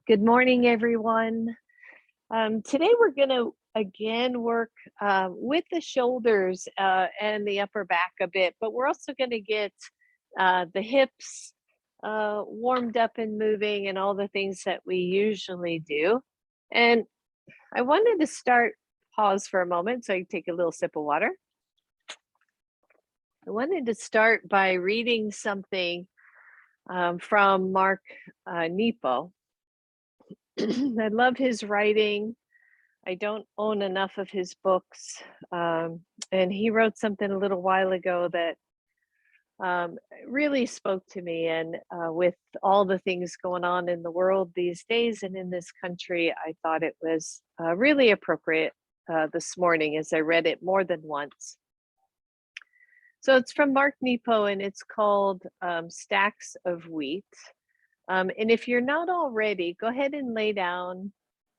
Good morning, everyone. Today we're going to again work with the shoulders and the upper back a bit, but we're also going to get the hips warmed up and moving and all the things that we usually do. And I wanted to pause for a moment so I can take a little sip of water. I wanted to start by reading something from Mark Nepo. I love his writing. I don't own enough of his books. And he wrote something a little while ago that really spoke to me. And with all the things going on in the world these days and in this country, I thought it was really appropriate this morning as I read it more than once. So it's from Mark Nepo and it's called Stacks of Wheat. And if you're not already, go ahead and lay down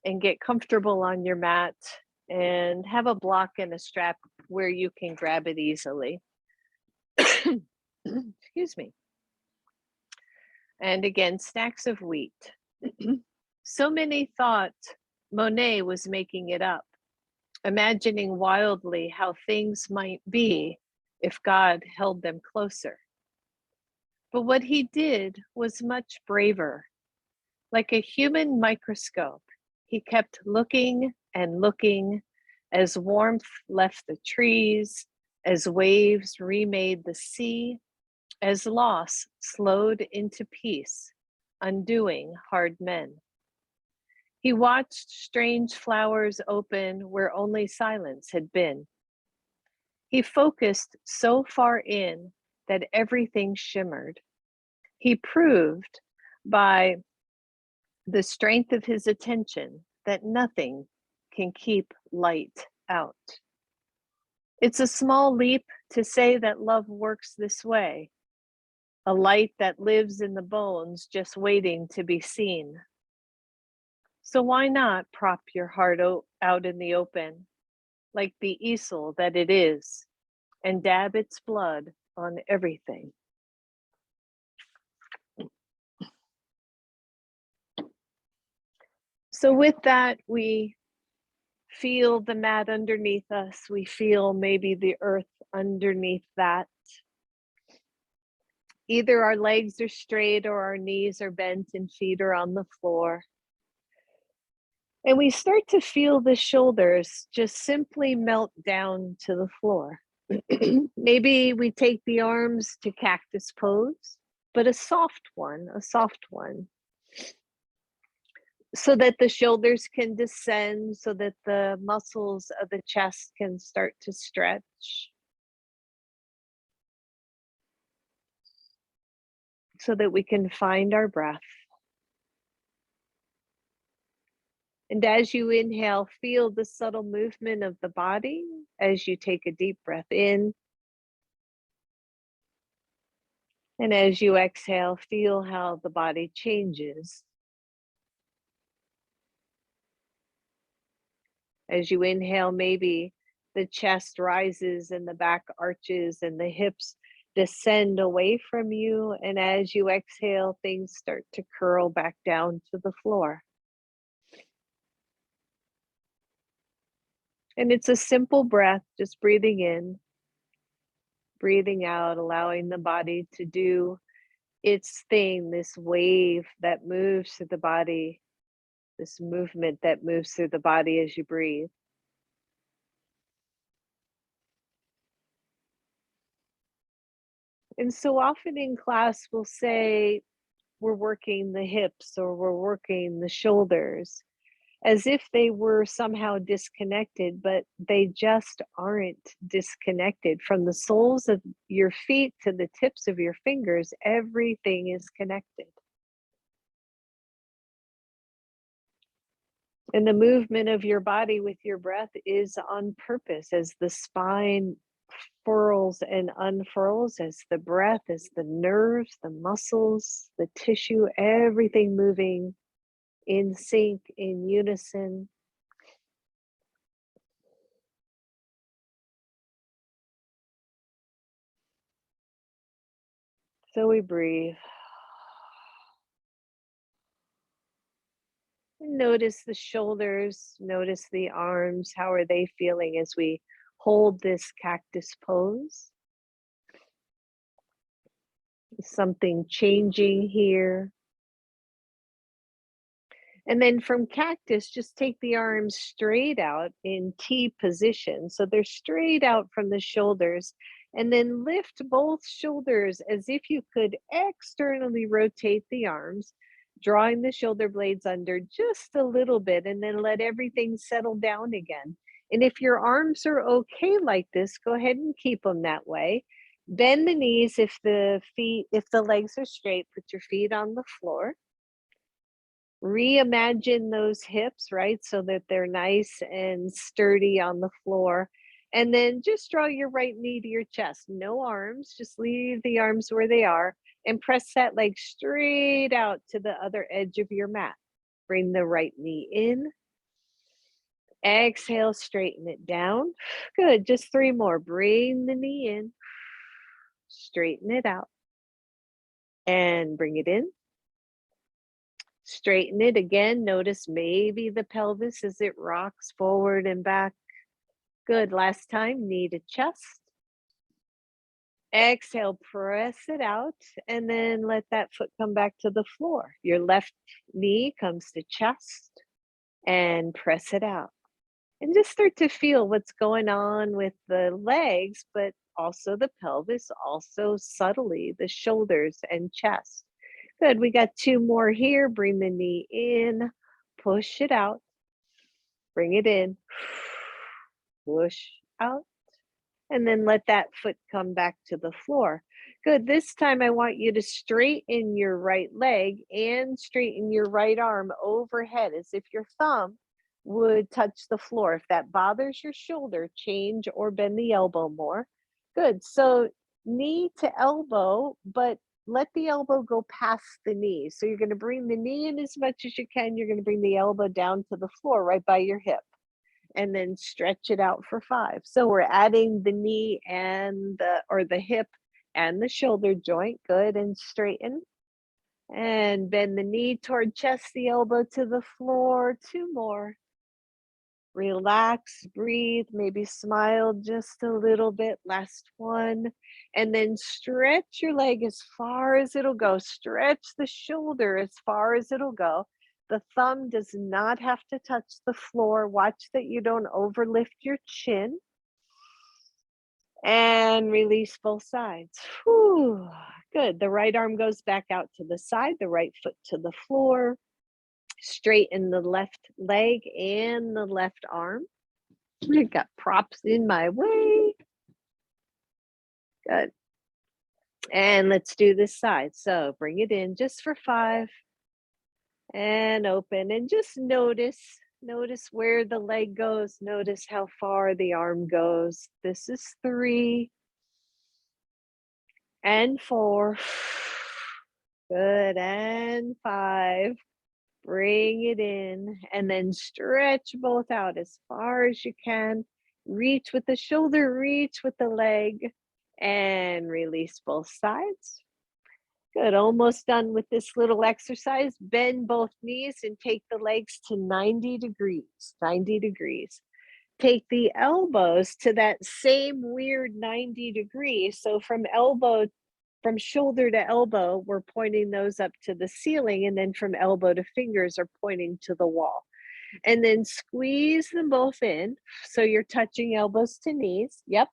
and get comfortable on your mat and have a block and a strap where you can grab it easily. Excuse me. And again, stacks of wheat. So many thought Monet was making it up, imagining wildly how things might be if God held them closer. But what he did was much braver. Like a human microscope, he kept looking and looking as warmth left the trees, as waves remade the sea, as loss slowed into peace, undoing hard men. He watched strange flowers open where only silence had been. He focused so far in that everything shimmered. He proved by the strength of his attention that nothing can keep light out. It's a small leap to say that love works this way, a light that lives in the bones just waiting to be seen. So why not prop your heart out in the open, like the easel that it is, and dab its blood on everything? So with that, we feel the mat underneath us. We feel maybe the earth underneath that. Either our legs are straight or our knees are bent and feet are on the floor. And we start to feel the shoulders just simply melt down to the floor. Maybe we take the arms to cactus pose, but a soft one, so that the shoulders can descend, so that the muscles of the chest can start to stretch, so that we can find our breath. And as you inhale, feel the subtle movement of the body as you take a deep breath in. And as you exhale, feel how the body changes. As you inhale, maybe the chest rises and the back arches and the hips descend away from you. And as you exhale, things start to curl back down to the floor. And it's a simple breath, just breathing in, breathing out, allowing the body to do its thing, this wave that moves through the body, this movement that moves through the body as you breathe. And so often in class, we'll say we're working the hips or we're working the shoulders as if they were somehow disconnected, but they just aren't disconnected. From the soles of your feet to the tips of your fingers, everything is connected. And the movement of your body with your breath is on purpose as the spine furls and unfurls, as the breath, as the nerves, the muscles, the tissue, everything moving in sync, in unison. So we breathe. Notice the shoulders, notice the arms. How are they feeling as we hold this cactus pose? Is something changing here? And then from cactus, just take the arms straight out in T position. So they're straight out from the shoulders. And then lift both shoulders as if you could externally rotate the arms, drawing the shoulder blades under just a little bit, and then let everything settle down again. And if your arms are okay like this, go ahead and keep them that way. Bend the knees if the legs are straight, put your feet on the floor. Reimagine those hips, right? So that they're nice and sturdy on the floor. And then just draw your right knee to your chest. No arms, just leave the arms where they are and press that leg straight out to the other edge of your mat. Bring the right knee in. Exhale, straighten it down. Good. Just 3 more. Bring the knee in. Straighten it out. And bring it in. Straighten it again. Notice maybe the pelvis as it rocks forward and back. Good. Last time, knee to chest. Exhale, press it out, and then let that foot come back to the floor. Your left knee comes to chest and press it out. And just start to feel what's going on with the legs, but also the pelvis, also subtly the shoulders and chest. Good. We got 2 more here. Bring the knee in, push it out, bring it in, push out, and then let that foot come back to the floor. Good. This time I want you to straighten your right leg and straighten your right arm overhead as if your thumb would touch the floor. If that bothers your shoulder, change or bend the elbow more. Good. So knee to elbow, but let the elbow go past the knee. So you're going to bring the knee in as much as you can. You're going to bring the elbow down to the floor right by your hip, and then stretch it out for 5. So we're adding the knee and the hip and the shoulder joint. Good. And straighten. And bend the knee toward chest, the elbow to the floor. 2 more. Relax, breathe, maybe smile just a little bit. Last one. And then stretch your leg as far as it'll go. Stretch the shoulder as far as it'll go. The thumb does not have to touch the floor. Watch that you don't overlift your chin. And release both sides. Whew. Good. The right arm goes back out to the side, the right foot to the floor. Straighten the left leg and the left arm. I got props in my way. Good. And let's do this side. So bring it in just for 5 and open, and just notice where the leg goes. Notice how far the arm goes. This is 3 and 4. Good. And 5. Bring it in, and then stretch both out as far as you can. Reach with the shoulder, reach with the leg, and release both sides. Good. Almost done with this little exercise. Bend both knees and take the legs to 90 degrees. 90 degrees. Take the elbows to that same weird 90 degrees. So from shoulder to elbow, we're pointing those up to the ceiling, and then from elbow to fingers are pointing to the wall. And then squeeze them both in. So you're touching elbows to knees. Yep.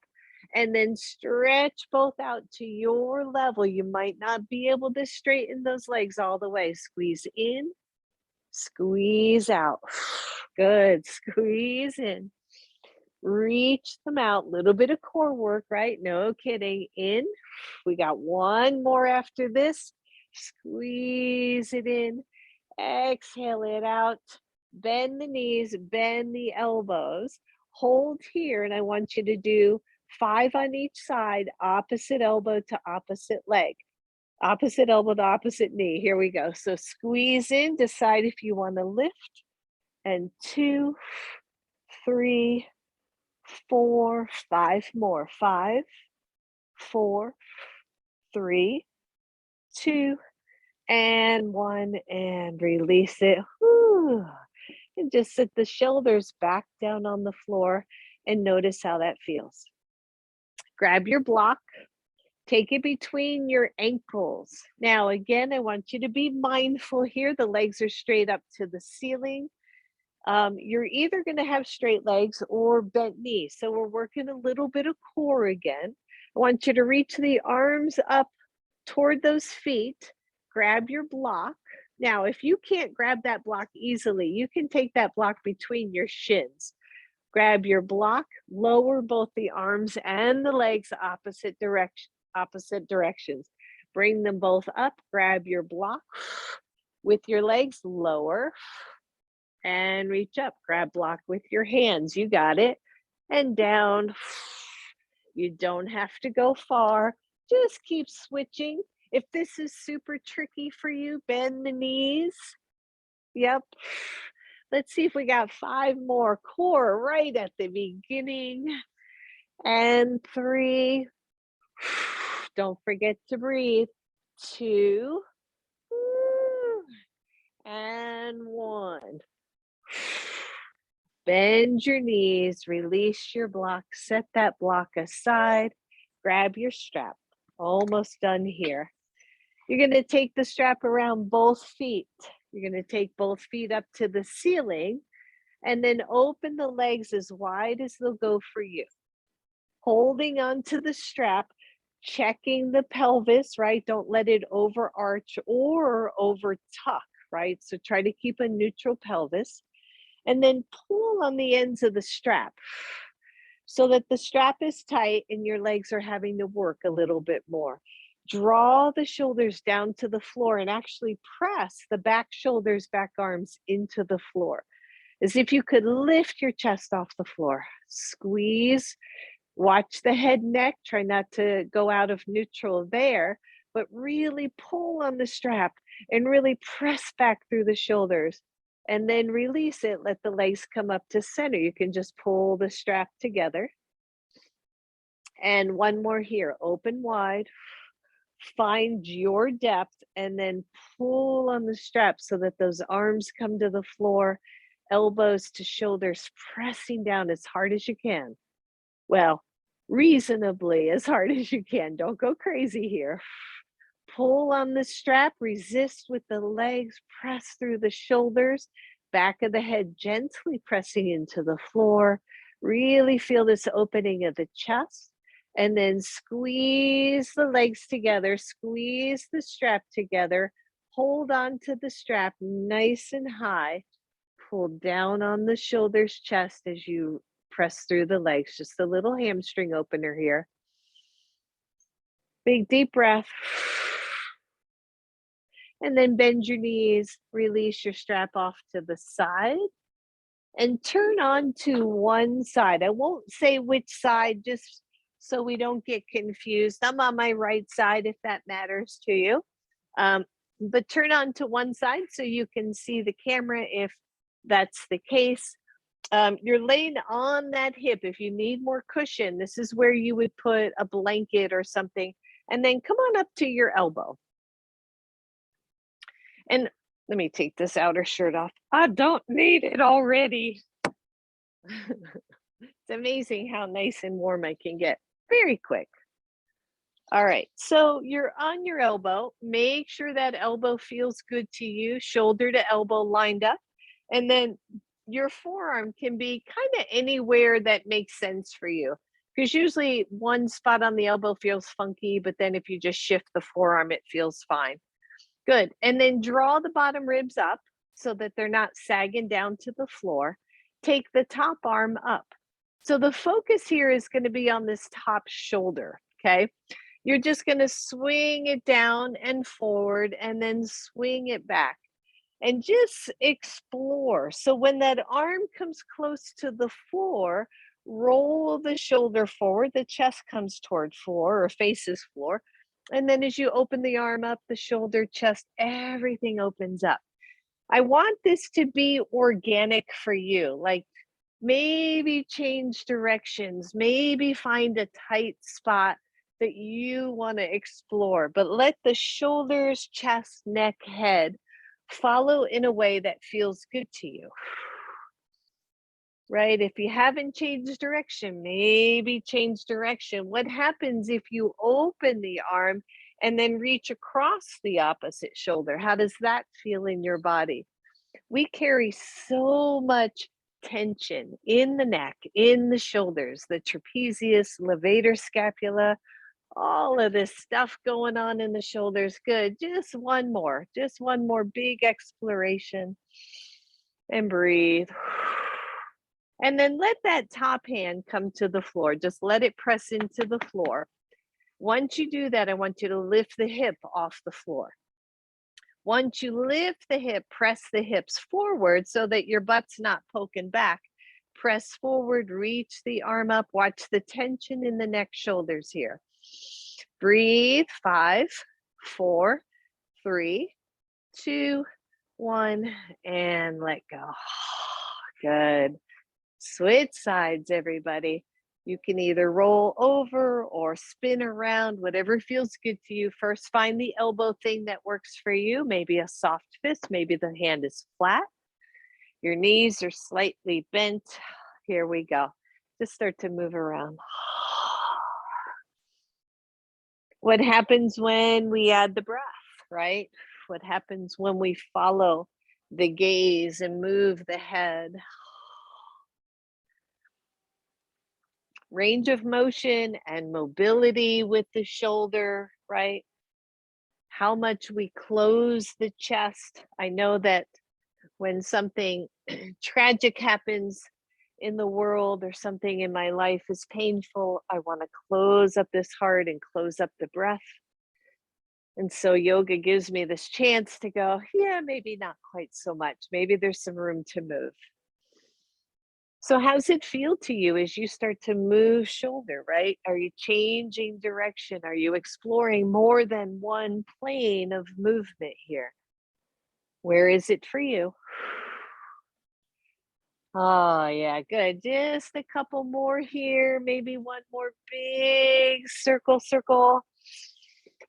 And then stretch both out to your level. You might not be able to straighten those legs all the way. Squeeze in, squeeze out. Good. Squeeze in. Reach them out. Little bit of core work, right? No kidding. In. We got 1 more after this. Squeeze it in. Exhale it out. Bend the knees, bend the elbows. Hold here, and I want you to do 5 on each side, opposite elbow to opposite leg. Opposite elbow to opposite knee. Here we go. So squeeze in, decide if you want to lift. And 2, 3, 4, 5 more. 5, 4, 3, 2, and 1, and release it. Whew. And just sit the shoulders back down on the floor and notice how that feels. Grab your block, take it between your ankles. Now, again, I want you to be mindful here. The legs are straight up to the ceiling. You're either going to have straight legs or bent knees. So we're working a little bit of core again. I want you to reach the arms up toward those feet, grab your block. Now, if you can't grab that block easily, you can take that block between your shins. Grab your block, lower both the arms and the legs opposite directions. Bring them both up, grab your block with your legs, lower and reach up. Grab block with your hands. You got it. And down. You don't have to go far. Just keep switching. If this is super tricky for you, bend the knees. Yep. Let's see if we got 5 more. Core right at the beginning. And 3. Don't forget to breathe. 2. And 1. Bend your knees, release your block, set that block aside, grab your strap. Almost done here. You're going to take the strap around both feet. You're going to take both feet up to the ceiling and then open the legs as wide as they'll go for you. Holding onto the strap, checking the pelvis, right? Don't let it overarch or over tuck, right? So try to keep a neutral pelvis. And then pull on the ends of the strap so that the strap is tight and your legs are having to work a little bit more. Draw the shoulders down to the floor and actually press the back shoulders, back arms into the floor, as if you could lift your chest off the floor. Squeeze, watch the head, neck, try not to go out of neutral there, but really pull on the strap and really press back through the shoulders. And then release it, let the legs come up to center. You can just pull the strap together. And one more here, open wide, find your depth, and then pull on the strap so that those arms come to the floor, elbows to shoulders, pressing down as hard as you can. Well, reasonably as hard as you can. Don't go crazy here. Pull on the strap, resist with the legs, press through the shoulders, back of the head gently pressing into the floor. Really feel this opening of the chest. And then squeeze the legs together, squeeze the strap together, hold on to the strap nice and high. Pull down on the shoulders, chest as you press through the legs. Just a little hamstring opener here. Big deep breath. And then bend your knees, release your strap off to the side and turn on to one side. I won't say which side just so we don't get confused. I'm on my right side if that matters to you. But turn on to one side so you can see the camera if that's the case. You're laying on that hip. If you need more cushion, this is where you would put a blanket or something. And then come on up to your elbow. And let me take this outer shirt off. I don't need it already. It's amazing how nice and warm I can get very quick. All right, so you're on your elbow. Make sure that elbow feels good to you, shoulder to elbow lined up. And then your forearm can be kind of anywhere that makes sense for you. Because usually one spot on the elbow feels funky, but then if you just shift the forearm, it feels fine. Good. And then draw the bottom ribs up so that they're not sagging down to the floor. Take the top arm up. So the focus here is going to be on this top shoulder. Okay. You're just going to swing it down and forward and then swing it back and just explore. So when that arm comes close to the floor, roll the shoulder forward, the chest comes toward floor or faces floor. And then as you open the arm up, the shoulder, chest, everything opens up. I want this to be organic for you. Like maybe change directions, maybe find a tight spot that you want to explore, but let the shoulders, chest, neck, head follow in a way that feels good to you. right? If you haven't changed direction, maybe change direction. What happens if you open the arm and then reach across the opposite shoulder? How does that feel in your body? We carry so much tension in the neck, in the shoulders, the trapezius, levator scapula, all of this stuff going on in the shoulders. Good. Just one more big exploration and breathe. And then let that top hand come to the floor. Just let it press into the floor. Once you do that, I want you to lift the hip off the floor. Once you lift the hip, press the hips forward so that your butt's not poking back. Press forward, reach the arm up. Watch the tension in the neck, shoulders here. Breathe. 5, 4, 3, 2, 1, and let go. Good. Switch sides, everybody. You can either roll over or spin around, whatever feels good to you. First, find the elbow thing that works for you. Maybe a soft fist, maybe the hand is flat. Your knees are slightly bent. Here we go. Just start to move around. What happens when we add the breath, right? What happens when we follow the gaze and move the head? Range of motion and mobility with the shoulder, right? How much we close the chest. I know that when something tragic happens in the world or something in my life is painful, I want to close up this heart and close up the breath. And so yoga gives me this chance to go, yeah, maybe not quite so much. Maybe there's some room to move. So how's it feel to you as you start to move shoulder, right? Are you changing direction? Are you exploring more than one plane of movement here? Where is it for you? Oh, yeah, good. Just a couple more here. Maybe one more big circle, circle.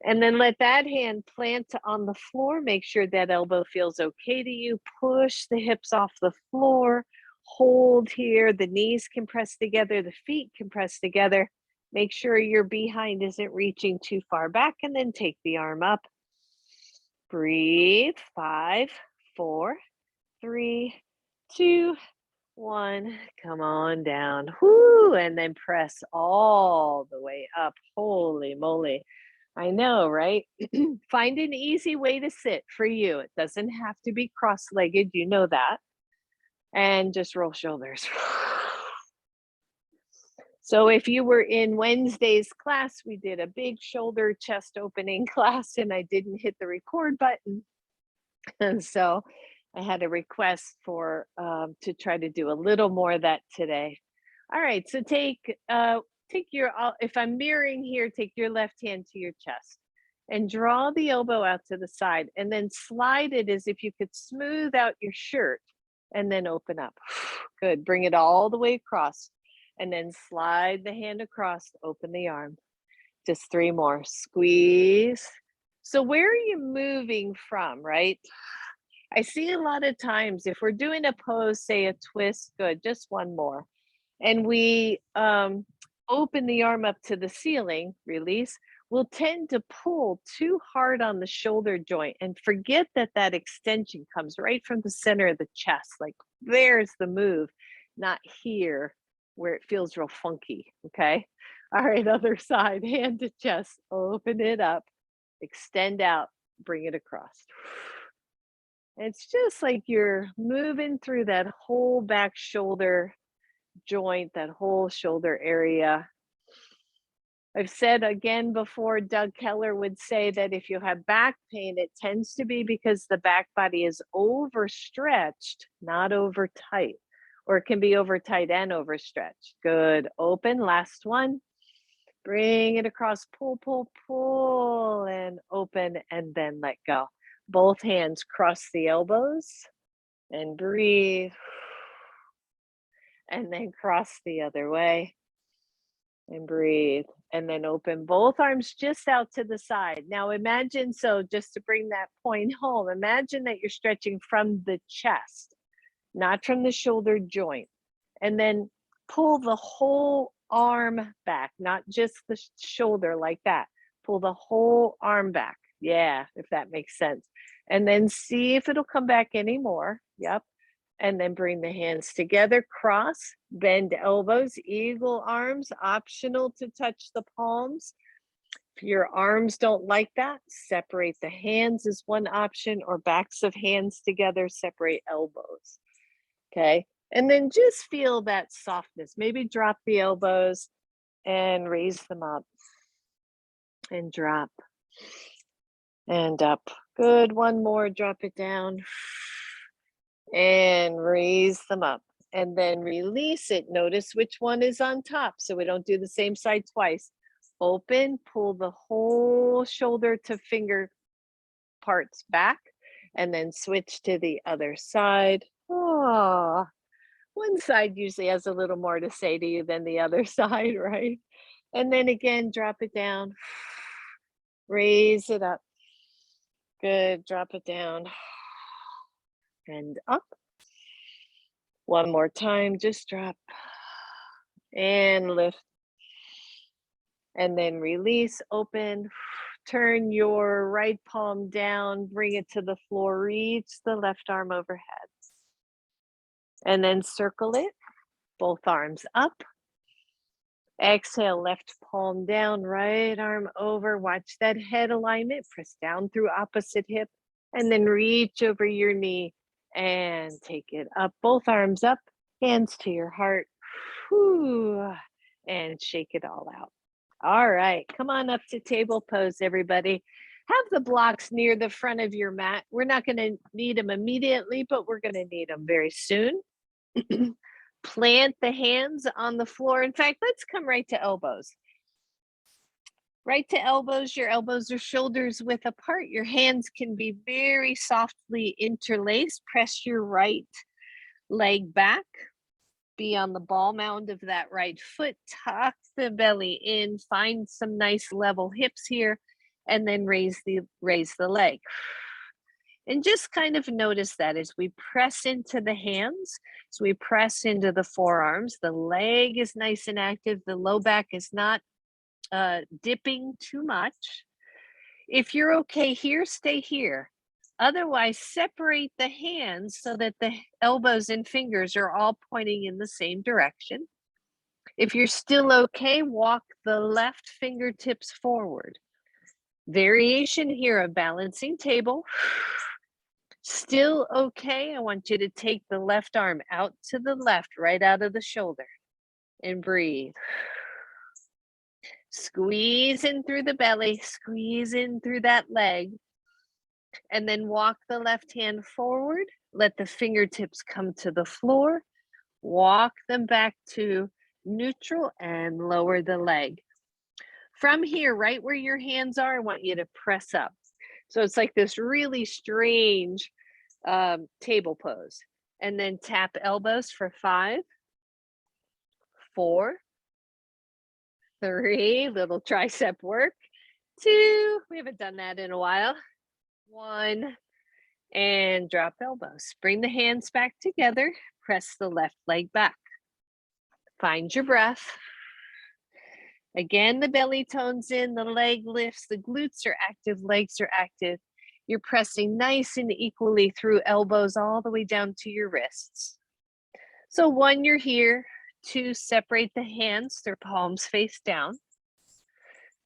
And then let that hand plant on the floor. Make sure that elbow feels okay to you. Push the hips off the floor. Hold here. The knees can press together. The feet can press together. Make sure your behind isn't reaching too far back. And then take the arm up. Breathe. 5, 4, 3, 2, 1. Come on down. Whoo! And then press all the way up. Holy moly. I know, right? Find an easy way to sit for you. It doesn't have to be cross-legged, you know that. And just roll shoulders. So if you were in Wednesday's class, we did a big shoulder chest opening class and I didn't hit the record button. And so I had a request for to try to do a little more of that today. All right, so take your, if I'm mirroring here, take your left hand to your chest and draw the elbow out to the side and then slide it as if you could smooth out your shirt and then open up. Good, bring it all the way across and then slide the hand across, open the arm. Just 3 more, squeeze. So where are you moving from, right? I see a lot of times if we're doing a pose, say a twist, good, just one more. And we open the arm up to the ceiling, release, we'll tend to pull too hard on the shoulder joint and forget that that extension comes right from the center of the chest. Like there's the move, not here where it feels real funky. Okay. All right. Other side, hand to chest, open it up, extend out, bring it across. It's just like you're moving through that whole back shoulder joint, that whole shoulder area. I've said again before, Doug Keller would say that if you have back pain, it tends to be because the back body is overstretched, not over tight, or it can be over tight and overstretched. Good. Open. Last one. Bring it across. Pull, pull, pull, and open, and then let go. Both hands cross the elbows and breathe. And then cross the other way and breathe. And then open both arms just out to the side. Now imagine, so just to bring that point home, imagine that you're stretching from the chest, not from the shoulder joint. And then pull the whole arm back, not just the shoulder like that. Pull the whole arm back. Yeah, if that makes sense. And then see if it'll come back anymore. Yep. And then bring the hands together, cross, bend elbows, eagle arms, optional to touch the palms. If your arms don't like that, separate the hands is one option, or backs of hands together, separate elbows. Okay. And then just feel that softness. Maybe drop the elbows and raise them up and drop and up. Good. One more. Drop it down and raise them up. And then release it. Notice which one is on top so we don't do the same side twice. Open, pull the whole shoulder to finger parts back, and then switch to the other side. Oh, one side usually has a little more to say to you than the other side, right? And then again, drop it down, raise it up. Good, drop it down and up. One more time, just drop and lift. And then release, open, turn your right palm down, bring it to the floor, reach the left arm overhead. And then circle it, both arms up. Exhale, left palm down, right arm over. Watch that head alignment, press down through opposite hip, and then reach over your knee and take it up. Both arms up, hands to your heart. Whew, and shake it all out. All right, come on up to table pose, everybody. Have the blocks near the front of your mat. We're not going to need them immediately, but we're going to need them very soon. Plant the hands on the floor. In fact, let's come right to elbows. Right to elbows. Your elbows are shoulders width apart. Your hands can be very softly interlaced. Press your right leg back. Be on the ball mound of that right foot, tuck the belly in, find some nice level hips here, and then raise the leg. And just kind of notice that as we press into the hands, as we press into the forearms, the leg is nice and active, the low back is not dipping too much. If you're okay here, stay here. Otherwise, separate the hands so that the elbows and fingers are all pointing in the same direction. If you're still okay, walk the left fingertips forward. Variation here of balancing table. Still okay, I want you to take the left arm out to the left, right out of the shoulder, and breathe. Squeeze in through the belly, squeeze in through that leg. And then walk the left hand forward. Let the fingertips come to the floor. Walk them back to neutral and lower the leg. From here, right where your hands are, I want you to press up. So it's like this really strange table pose. And then tap elbows for 5, 4, 3, little tricep work. 2, we haven't done that in a while. 1, and drop elbows. Bring the hands back together. Press the left leg back. Find your breath. Again, the belly tones in, the leg lifts, the glutes are active, legs are active. You're pressing nice and equally through elbows all the way down to your wrists. So 1, you're here. 2, separate the hands, their palms face down.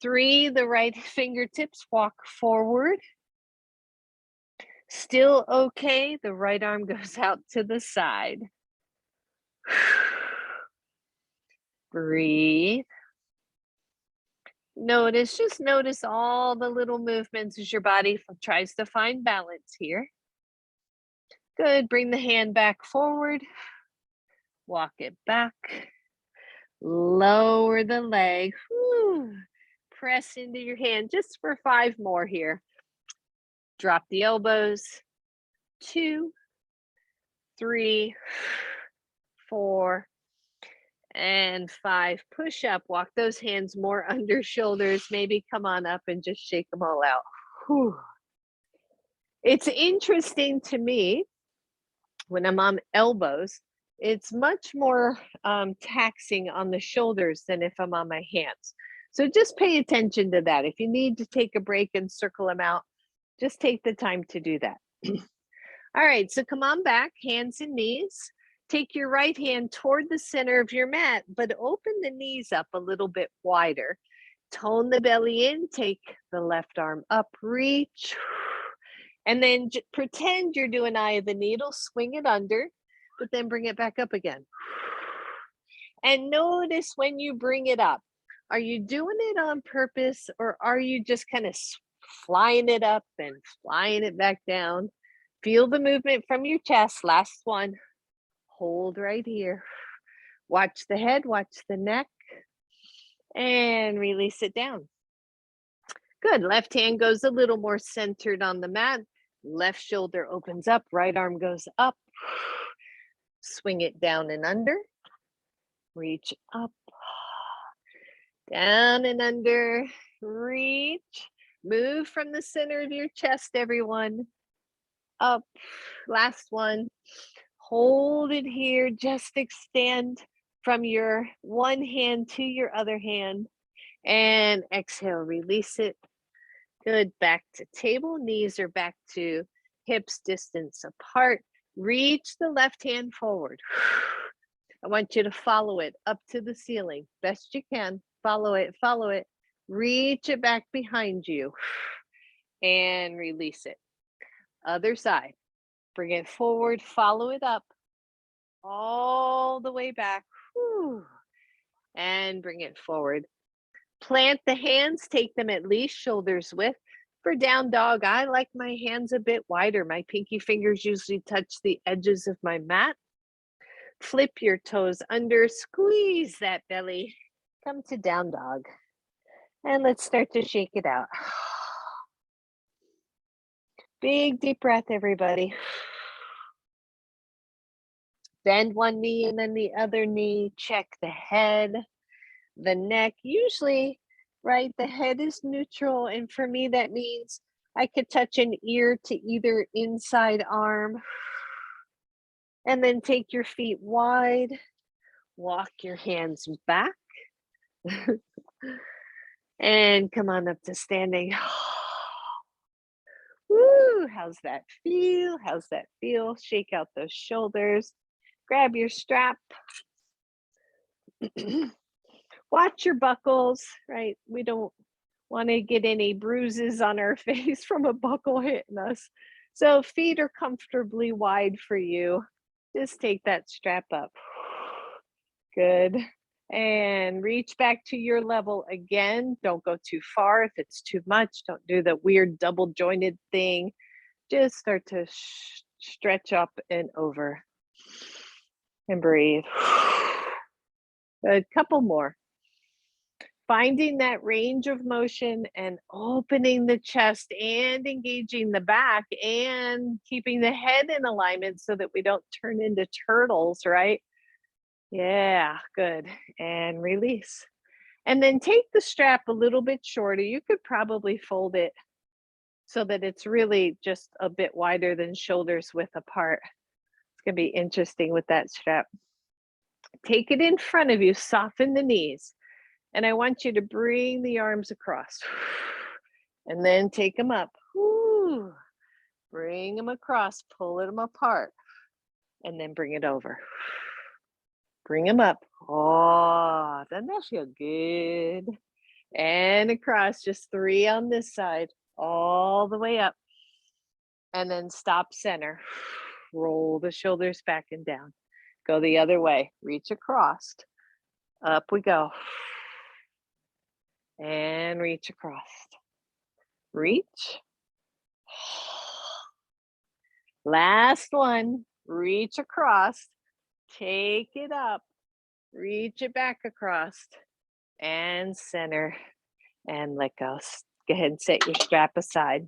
3, the right fingertips walk forward. Still okay, the right arm goes out to the side. Breathe. Just notice all the little movements as your body tries to find balance here. Good, bring the hand back forward. Walk it back. Lower the leg. Whew. Press into your hand just for 5 more here. Drop the elbows. 2, 3, 4, and 5. Push up. Walk those hands more under shoulders. Maybe come on up and just shake them all out. Whew. It's interesting to me when I'm on elbows it's much more taxing on the shoulders than if I'm on my hands. So just pay attention to that. If you need to take a break and circle them out, just take the time to do that. All right, so come on back, hands and knees. Take your right hand toward the center of your mat, but open the knees up a little bit wider. Tone the belly in, take the left arm up, reach, and then pretend you're doing eye of the needle, swing it under, but then bring it back up again. And notice when you bring it up, are you doing it on purpose or are you just kind of flying it up and flying it back down? Feel the movement from your chest. Last one. Hold right here. Watch the head, watch the neck, and release it down. Good. Left hand goes a little more centered on the mat. Left shoulder opens up, right arm goes up. Swing it down and under. Reach up, down and under. Reach. Move from the center of your chest, everyone. Up. Last one. Hold it here. Just extend from your one hand to your other hand. And exhale, release it. Good. Back to table. Knees are back to hips distance apart. Reach the left hand forward. I want you to follow it up to the ceiling. Best you can. Follow it, follow it. Reach it back behind you. And release it. Other side. Bring it forward, follow it up. All the way back. Whew. And bring it forward. Plant the hands, take them at least shoulders width. For down dog, I like my hands a bit wider. My pinky fingers usually touch the edges of my mat. Flip your toes under, squeeze that belly. Come to down dog. And let's start to shake it out. Big deep breath, everybody. Bend one knee and then the other knee. Check the head, the neck. Usually, right, the head is neutral. And for me, that means I could touch an ear to either inside arm. And then take your feet wide. Walk your hands back. And come on up to standing. Woo, how's that feel? How's that feel? Shake out those shoulders. Grab your strap. Watch your buckles, right? We don't want to get any bruises on our face from a buckle hitting us. So feet are comfortably wide for you. Just take that strap up. Good. And reach back to your level again. Don't go too far. If it's too much, don't do the weird double jointed thing. Just start to stretch up and over. And breathe. A couple more. Finding that range of motion and opening the chest and engaging the back and keeping the head in alignment so that we don't turn into turtles, right? Yeah, good. And release. And then take the strap a little bit shorter. You could probably fold it so that it's really just a bit wider than shoulders width apart. It's going to be interesting with that strap. Take it in front of you, soften the knees. And I want you to bring the arms across. And then take them up. Woo. Bring them across, pull them apart. And then bring it over. Bring them up. Oh, doesn't that feel good? And across, just 3 on this side, all the way up. And then stop center. Roll the shoulders back and down. Go the other way. Reach across. Up we go. And reach across. Reach. Last one. Reach across. Take it up. Reach it back across. And center. And let go. Go ahead and set your strap aside.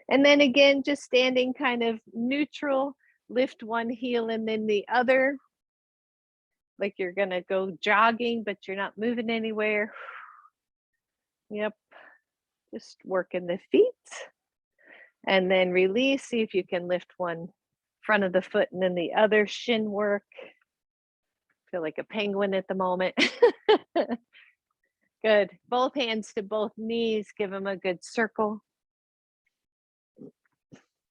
And then again, just standing kind of neutral. Lift one heel and then the other. Like you're going to go jogging, but you're not moving anywhere. Yep. Just working the feet. And then release. See if you can lift one front of the foot and then the other shin work. Feel like a penguin at the moment. Good. Both hands to both knees. Give them a good circle.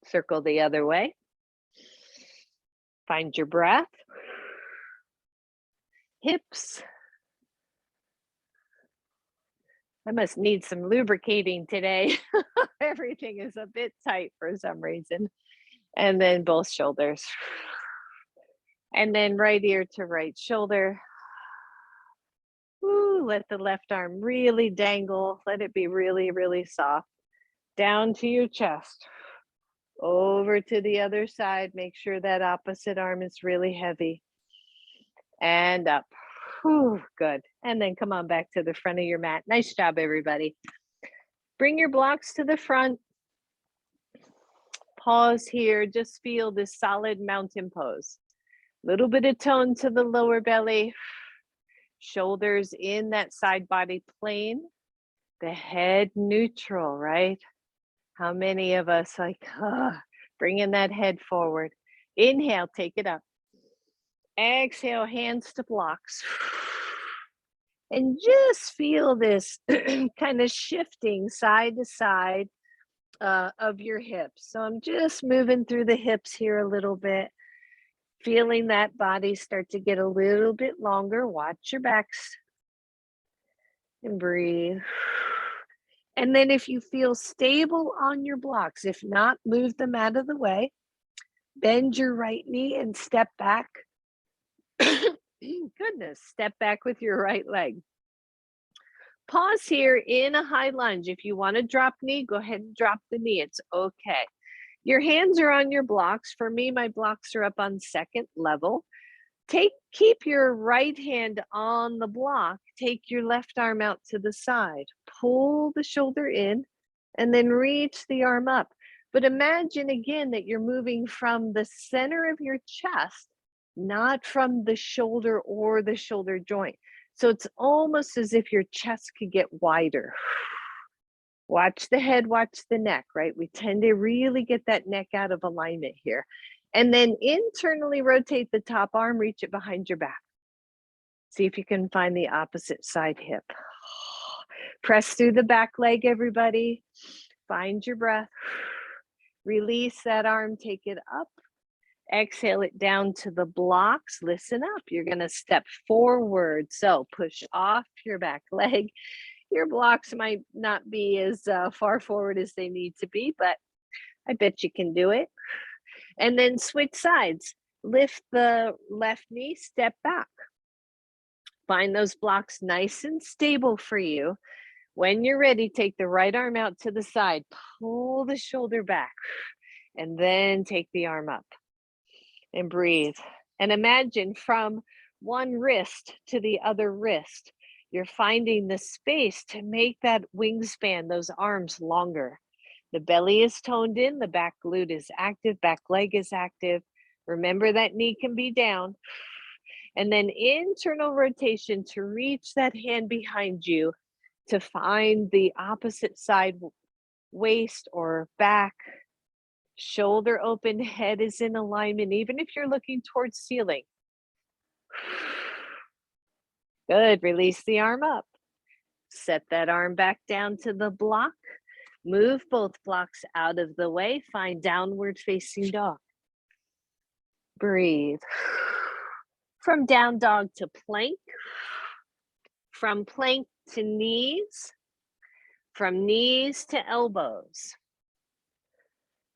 Circle the other way. Find your breath. Hips. I must need some lubricating today. Everything is a bit tight for some reason. And then both shoulders. And then right ear to right shoulder. Ooh, let the left arm really dangle. Let it be really, really soft. Down to your chest. Over to the other side. Make sure that opposite arm is really heavy. And up. Whew, good. And then come on back to the front of your mat. Nice job, everybody. Bring your blocks to the front. Pause here. Just feel this solid mountain pose. Little bit of tone to the lower belly. Shoulders in that side body plane. The head neutral, right? How many of us like, bringing that head forward. Inhale, take it up. Exhale, hands to blocks. And just feel this kind of shifting side to side of your hips. So I'm just moving through the hips here a little bit, feeling that body start to get a little bit longer. Watch your backs and breathe. And then if you feel stable on your blocks, if not, move them out of the way. Bend your right knee and step back. Goodness, step back with your right leg. Pause here in a high lunge. If you want to drop knee, go ahead and drop the knee. It's okay. Your hands are on your blocks. For me, my blocks are up on second level. Keep your right hand on the block. Take your left arm out to the side. Pull the shoulder in and then reach the arm up. But imagine again that you're moving from the center of your chest, not from the shoulder or the shoulder joint. So it's almost as if your chest could get wider. Watch the head, watch the neck, right? We tend to really get that neck out of alignment here. And then internally rotate the top arm, reach it behind your back. See if you can find the opposite side hip. Press through the back leg, everybody. Find your breath. Release that arm, take it up. Exhale it down to the blocks. Listen up. You're going to step forward. So push off your back leg. Your blocks might not be as far forward as they need to be, but I bet you can do it. And then switch sides. Lift the left knee, step back. Find those blocks nice and stable for you. When you're ready, take the right arm out to the side. Pull the shoulder back. And then take the arm up. And breathe. And imagine from one wrist to the other wrist, you're finding the space to make that wingspan, those arms longer. The belly is toned in, the back glute is active, back leg is active. Remember that knee can be down. And then internal rotation to reach that hand behind you to find the opposite side waist or back. Shoulder open, head is in alignment, even if you're looking towards ceiling. Good, release the arm up. Set that arm back down to the block. Move both blocks out of the way. Find downward facing dog. Breathe. From down dog to plank. From plank to knees. From knees to elbows.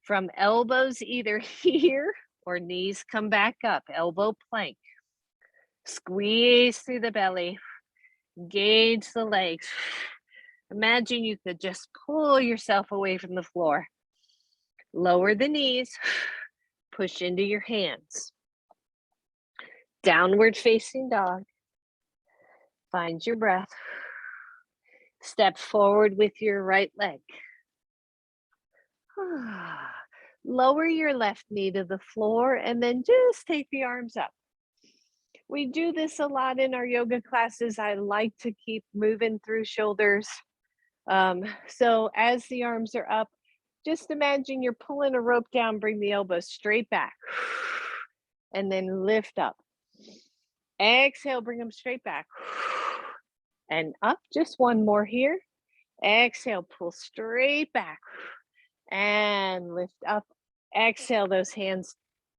From elbows either here or knees come back up. Elbow plank. Squeeze through the belly. Engage the legs. Imagine you could just pull yourself away from the floor. Lower the knees. Push into your hands. Downward facing dog. Find your breath. Step forward with your right leg. Lower your left knee to the floor and then just take the arms up. We do this a lot in our yoga classes. I like to keep moving through shoulders. So as the arms are up, Just imagine you're pulling a rope down, bring the elbows straight back, and then lift up. Exhale, bring them straight back, and up. Just one more here. Exhale, pull straight back, and lift up. Exhale, those hands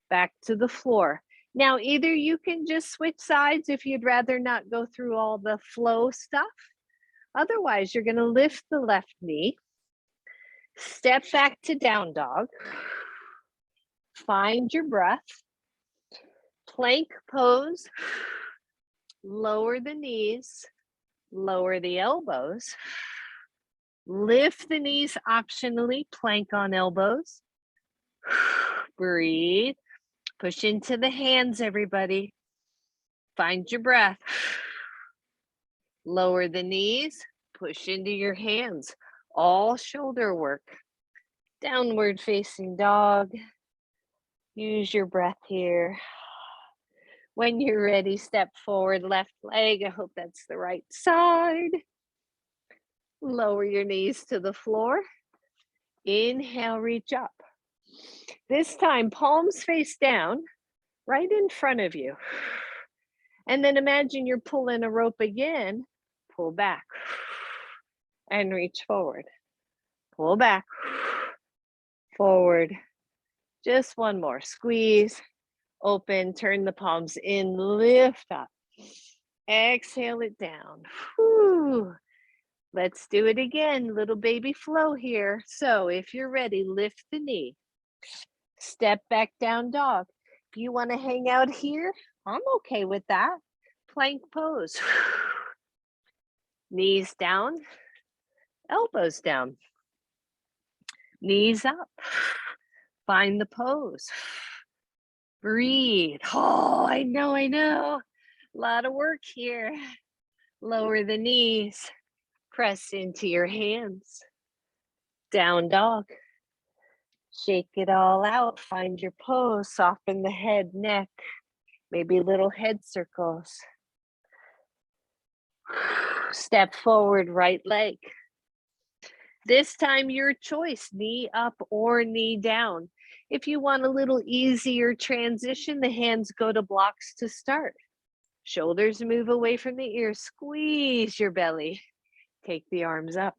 back to the floor. Now, either you can just switch sides if you'd rather not go through all the flow stuff. Otherwise, you're going to lift the left knee, step back to down dog, find your breath, plank pose, lower the knees, lower the elbows, lift the knees optionally, plank on elbows, breathe, push into the hands, everybody, find your breath, lower the knees, push into your hands, all shoulder work, downward facing dog, use your breath here. When you're ready, step forward, left leg. I hope that's the right side. Lower your knees to the floor. Inhale, reach up. This time, palms face down, right in front of you. And then imagine you're pulling a rope again. Pull back and reach forward. Pull back, forward. Just one more. Squeeze, open, turn the palms in, lift up. Exhale it down. Whew. Let's do it again. Little baby flow here. So if you're ready, lift the knee. Step back down dog. If you want to hang out here, I'm okay with that. Plank pose. Knees down, elbows down. Knees up. Find the pose. Breathe. Oh, I know. A lot of work here. Lower the knees. Press into your hands. Down dog. Shake it all out. Find your pose. Soften the head, neck. Maybe little head circles. Step forward, right leg. This time your choice, knee up or knee down. If you want a little easier transition, the hands go to blocks to start. Shoulders move away from the ears. Squeeze your belly. Take the arms up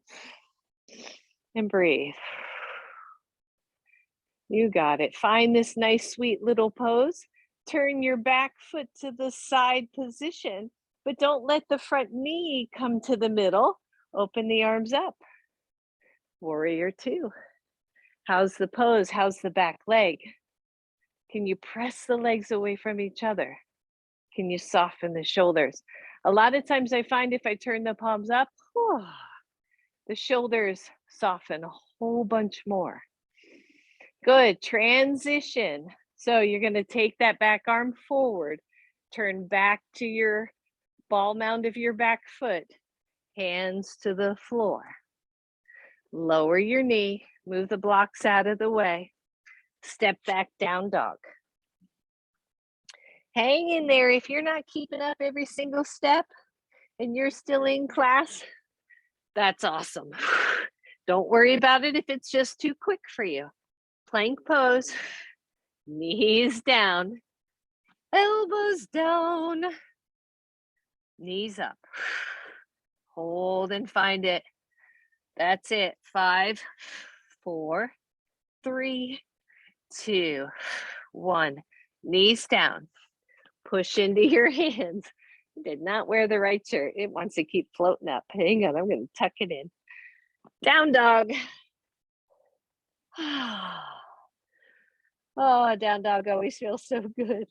and breathe. You got it. Find this nice, sweet little pose. Turn your back foot to the side position, but don't let the front knee come to the middle. Open the arms up. Warrior two. How's the pose? How's the back leg? Can you press the legs away from each other? Can you soften the shoulders? A lot of times I find if I turn the palms up, the shoulders soften a whole bunch more. Good. Transition. So you're going to take that back arm forward, turn back to your ball mound of your back foot, hands to the floor. Lower your knee, move the blocks out of the way, step back down dog. Hang in there. If you're not keeping up every single step and you're still in class, that's awesome. Don't worry about it if it's just too quick for you. Plank pose, knees down, elbows down, knees up. Hold and find it. That's it. 5, 4, 3, 2, 1. Knees down. Push into your hands. Did not wear the right shirt. It wants to keep floating up. Hang on, I'm going to tuck it in. Down dog. Oh, down dog always feels so good.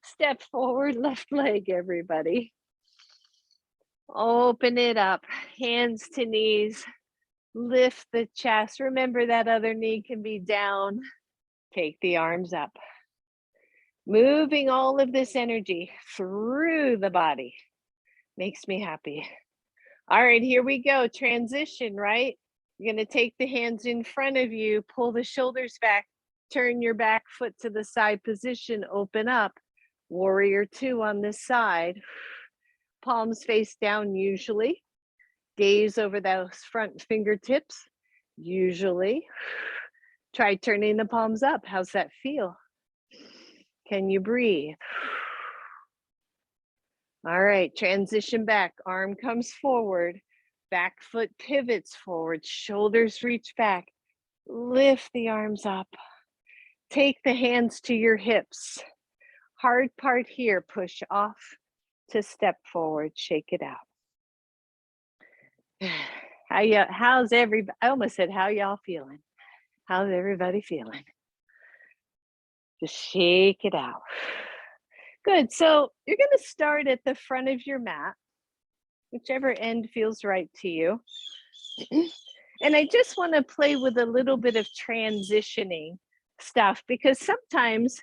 Step forward, left leg, everybody. Open it up. Hands to knees. Lift the chest. Remember that other knee can be down. Take the arms up. Moving all of this energy through the body makes me happy. All right, here we go. Transition, right? You're going to take the hands in front of you, pull the shoulders back, turn your back foot to the side position, open up. Warrior two on this side. Palms face down usually. Gaze over those front fingertips, usually. Try turning the palms up. How's that feel? Can you breathe? All right, transition back. Arm comes forward, back foot pivots forward, shoulders reach back. Lift the arms up. Take the hands to your hips. Hard part here, push off to step forward, shake it out. How's everybody? I almost said, how y'all feeling? How's everybody feeling? Just shake it out. Good. So you're going to start at the front of your mat, whichever end feels right to you. And I just want to play with a little bit of transitioning stuff because sometimes,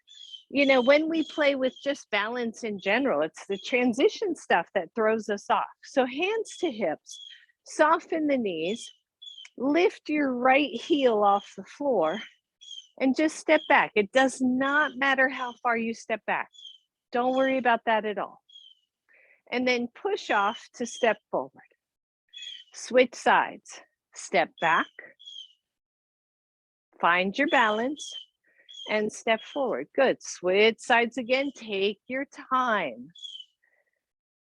you know, when we play with just balance in general, it's the transition stuff that throws us off. So hands to hips, soften the knees, lift your right heel off the floor and just step back. It does not matter how far you step back. Don't worry about that at all. And then push off to step forward. Switch sides. Step back. Find your balance and step forward. Good. Switch sides again. Take your time.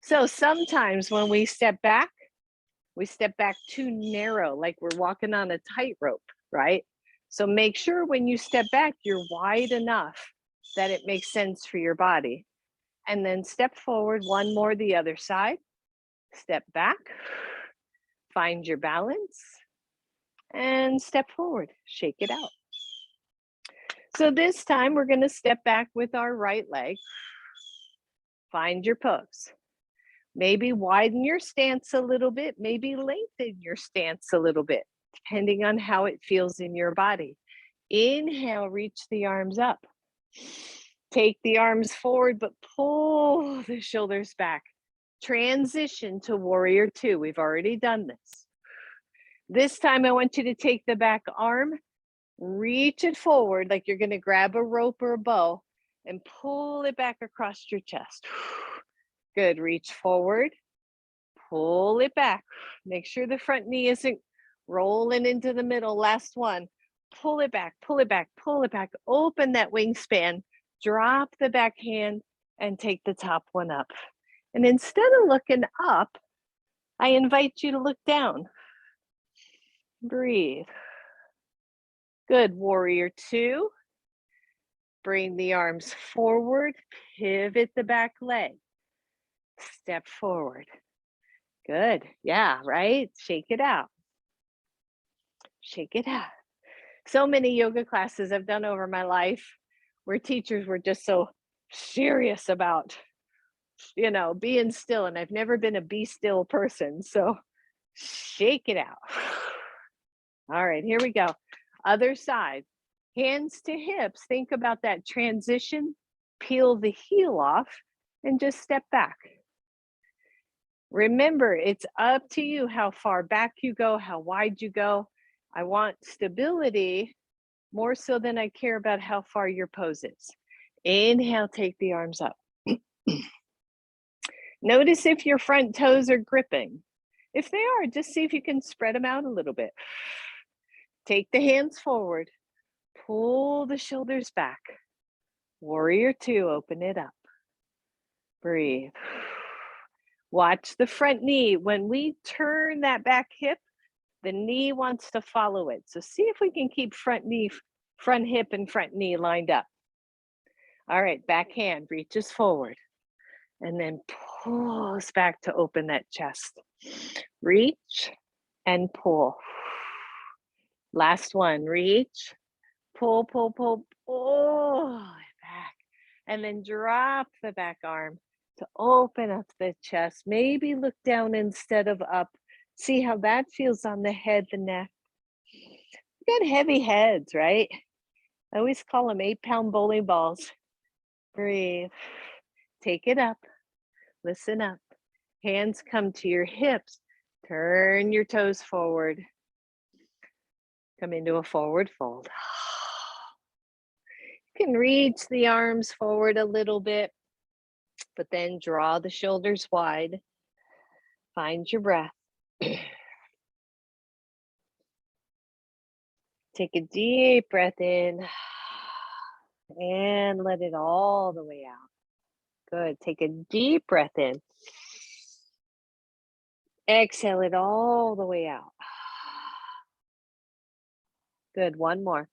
So sometimes when we step back too narrow, like we're walking on a tightrope, right? So make sure when you step back, you're wide enough that it makes sense for your body. And then step forward, one more the other side. Step back, find your balance, and step forward, shake it out. So this time we're gonna step back with our right leg. Find your pose. Maybe widen your stance a little bit, maybe lengthen your stance a little bit, depending on how it feels in your body. Inhale, reach the arms up. Take the arms forward, but pull the shoulders back. Transition to warrior two. We've already done this. This time I want you to take the back arm, reach it forward like you're gonna grab a rope or a bow and pull it back across your chest. Good, reach forward, pull it back. Make sure the front knee isn't rolling into the middle. Last one, pull it back, pull it back, pull it back. Open that wingspan, drop the back hand and take the top one up. And instead of looking up, I invite you to look down. Breathe. Good, warrior two. Bring the arms forward, pivot the back leg. Step forward. Good, yeah, right? Shake it out. Shake it out. So many yoga classes I've done over my life where teachers were just so serious about, you know, being still. And I've never been a be still person. So shake it out. All right, here we go. Other side. Hands to hips. Think about that transition. Peel the heel off and just step back. Remember, it's up to you how far back you go, how wide you go. I want stability more so than I care about how far your pose is. Inhale, take the arms up. Notice if your front toes are gripping. If they are, just see if you can spread them out a little bit. Take the hands forward, pull the shoulders back. Warrior two, open it up. Breathe. Watch the front knee. When we turn that back hip, the knee wants to follow it. So see if we can keep front hip and front knee lined up. All right, back hand reaches forward and then pulls back to open that chest. Reach and pull. Last one, reach, pull, pull, pull, pull it back. And then drop the back arm to open up the chest. Maybe look down instead of up. See how that feels on the head, the neck. We got heavy heads, right? I always call them 8-pound bowling balls. Breathe. Take it up. Listen up. Hands come to your hips. Turn your toes forward. Come into a forward fold. You can reach the arms forward a little bit, but then draw the shoulders wide. Find your breath. Take a deep breath in and let it all the way out. Good. Take a deep breath in. Exhale it all the way out. Good. One more.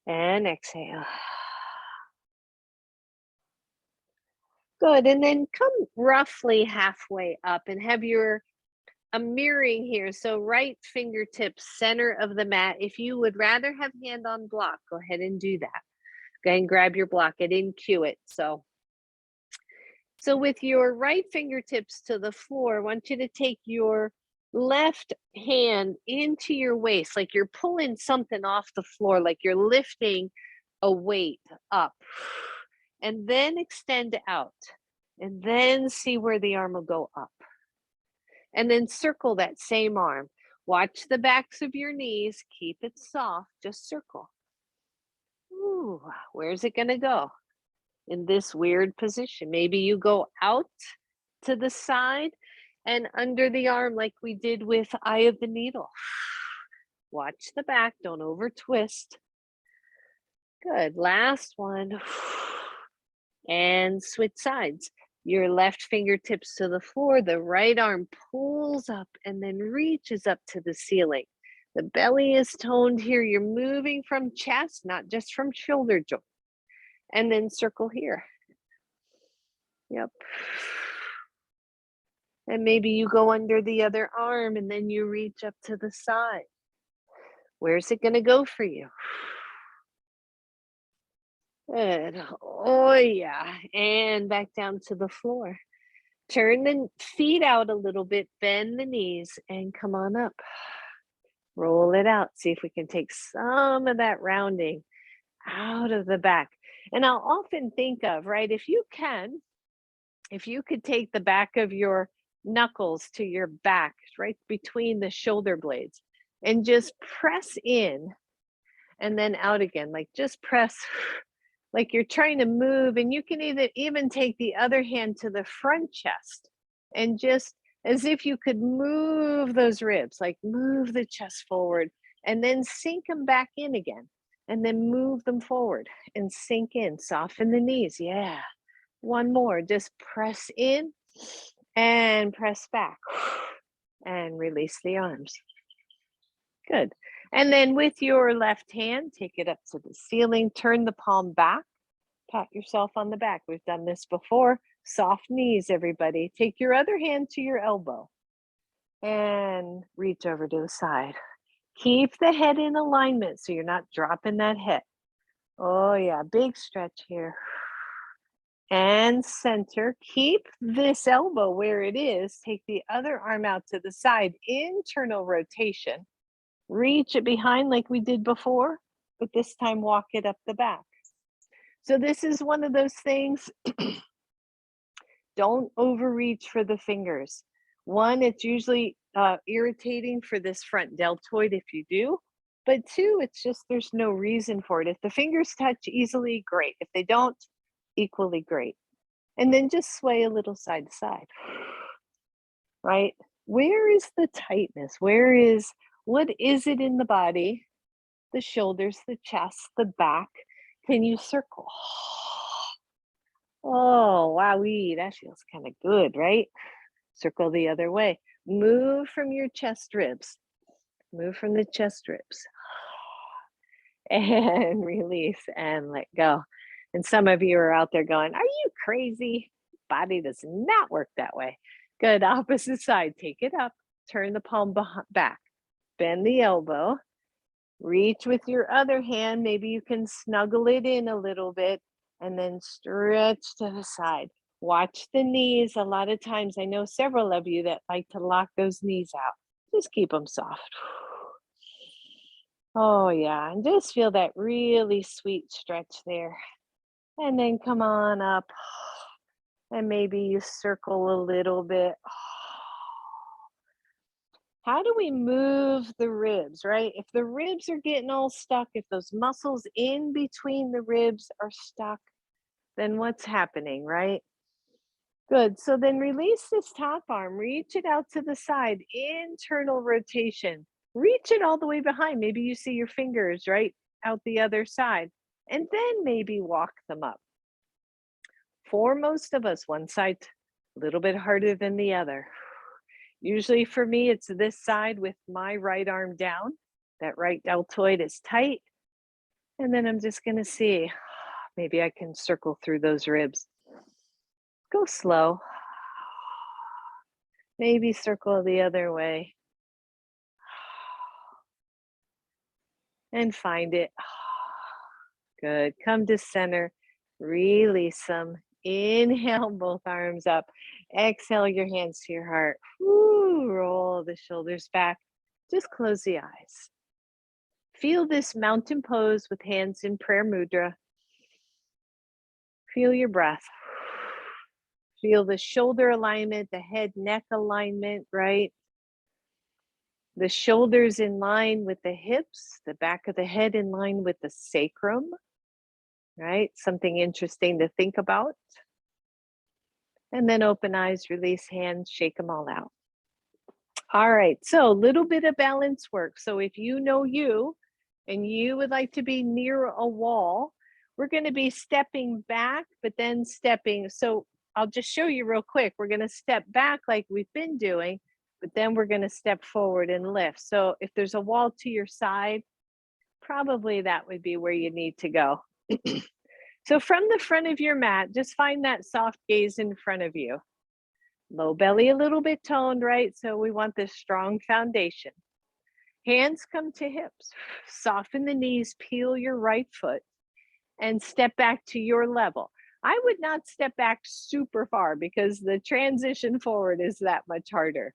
And exhale. Good. And then come roughly halfway up and have your mirroring here. So right fingertips center of the mat. If you would rather have hand on block, go ahead and do that. Go ahead and grab your block. I didn't cue it. So with your right fingertips to the floor, I want you to take your left hand into your waist, like you're pulling something off the floor, like you're lifting a weight up. And then extend out. And then see where the arm will go up. And then circle that same arm. Watch the backs of your knees. Keep it soft. Just circle. Ooh, where's it going to go? In this weird position. Maybe you go out to the side and under the arm like we did with Eye of the Needle. Watch the back. Don't over twist. Good. Last one. And switch sides. Your left fingertips to the floor, the right arm pulls up and then reaches up to the ceiling. The belly is toned here. You're moving from chest, not just from shoulder joint. And then circle here. Yep. And maybe you go under the other arm and then you reach up to the side. Where's it going to go for you? Good. Oh, yeah. And back down to the floor. Turn the feet out a little bit, bend the knees, and come on up. Roll it out. See if we can take some of that rounding out of the back. And I'll often think of, right, if you could take the back of your knuckles to your back, right between the shoulder blades, and just press in and then out again, like just press like you're trying to move. And you can even take the other hand to the front chest and just as if you could move those ribs, like move the chest forward and then sink them back in again and then move them forward and sink in, soften the knees. Yeah. One more, just press in and press back and release the arms. Good. And then with your left hand, take it up to the ceiling, turn the palm back, pat yourself on the back. We've done this before. Soft knees, everybody. Take your other hand to your elbow and reach over to the side. Keep the head in alignment so you're not dropping that head. Oh yeah, big stretch here. And center. Keep this elbow where it is. Take the other arm out to the side. Internal rotation. Reach it behind like we did before, but this time walk it up the back. So this is one of those things. Don't overreach for the fingers. One, it's usually irritating for this front deltoid if you do. But two, it's just there's no reason for it. If the fingers touch easily, great. If they don't, equally great. And then just sway a little side to side. Right? Where is the tightness? What is it in the body? The shoulders, the chest, the back. Can you circle? Oh, wowee, that feels kind of good, right? Circle the other way. Move from your chest ribs. Move from the chest ribs. And release and let go. And some of you are out there going, are you crazy? Body does not work that way. Good. Opposite side. Take it up. Turn the palm back. Bend the elbow. Reach with your other hand. Maybe you can snuggle it in a little bit and then stretch to the side. Watch the knees. A lot of times, I know several of you that like to lock those knees out. Just keep them soft. Oh, yeah. And just feel that really sweet stretch there. And then come on up. And maybe you circle a little bit. How do we move the ribs, right? If the ribs are getting all stuck, if those muscles in between the ribs are stuck, then what's happening, right? Good. So then release this top arm, reach it out to the side, internal rotation. Reach it all the way behind. Maybe you see your fingers right out the other side, and then maybe walk them up. For most of us, one side a little bit harder than the other. Usually for me, it's this side with my right arm down. That right deltoid is tight. And then I'm just going to see, maybe I can circle through those ribs. Go slow. Maybe circle the other way. And find it. Good. Come to center. Release some. Inhale both arms up. Exhale your hands to your heart. Woo, roll the shoulders back. Just close the eyes. Feel this mountain pose with hands in prayer mudra. Feel your breath. Feel the shoulder alignment, the head neck alignment, right? The shoulders in line with the hips, the back of the head in line with the sacrum, right? Something interesting to think about. And then open eyes, release hands, shake them all out. All right, so a little bit of balance work. So if you know you and you would like to be near a wall, we're going to be stepping back, but then stepping. So I'll just show you real quick. We're going to step back like we've been doing, but then we're going to step forward and lift. So if there's a wall to your side, probably that would be where you need to go. So from the front of your mat, just find that soft gaze in front of you. Low belly a little bit toned, right? So we want this strong foundation. Hands come to hips. Soften the knees, peel your right foot, and step back to your level. I would not step back super far because the transition forward is that much harder.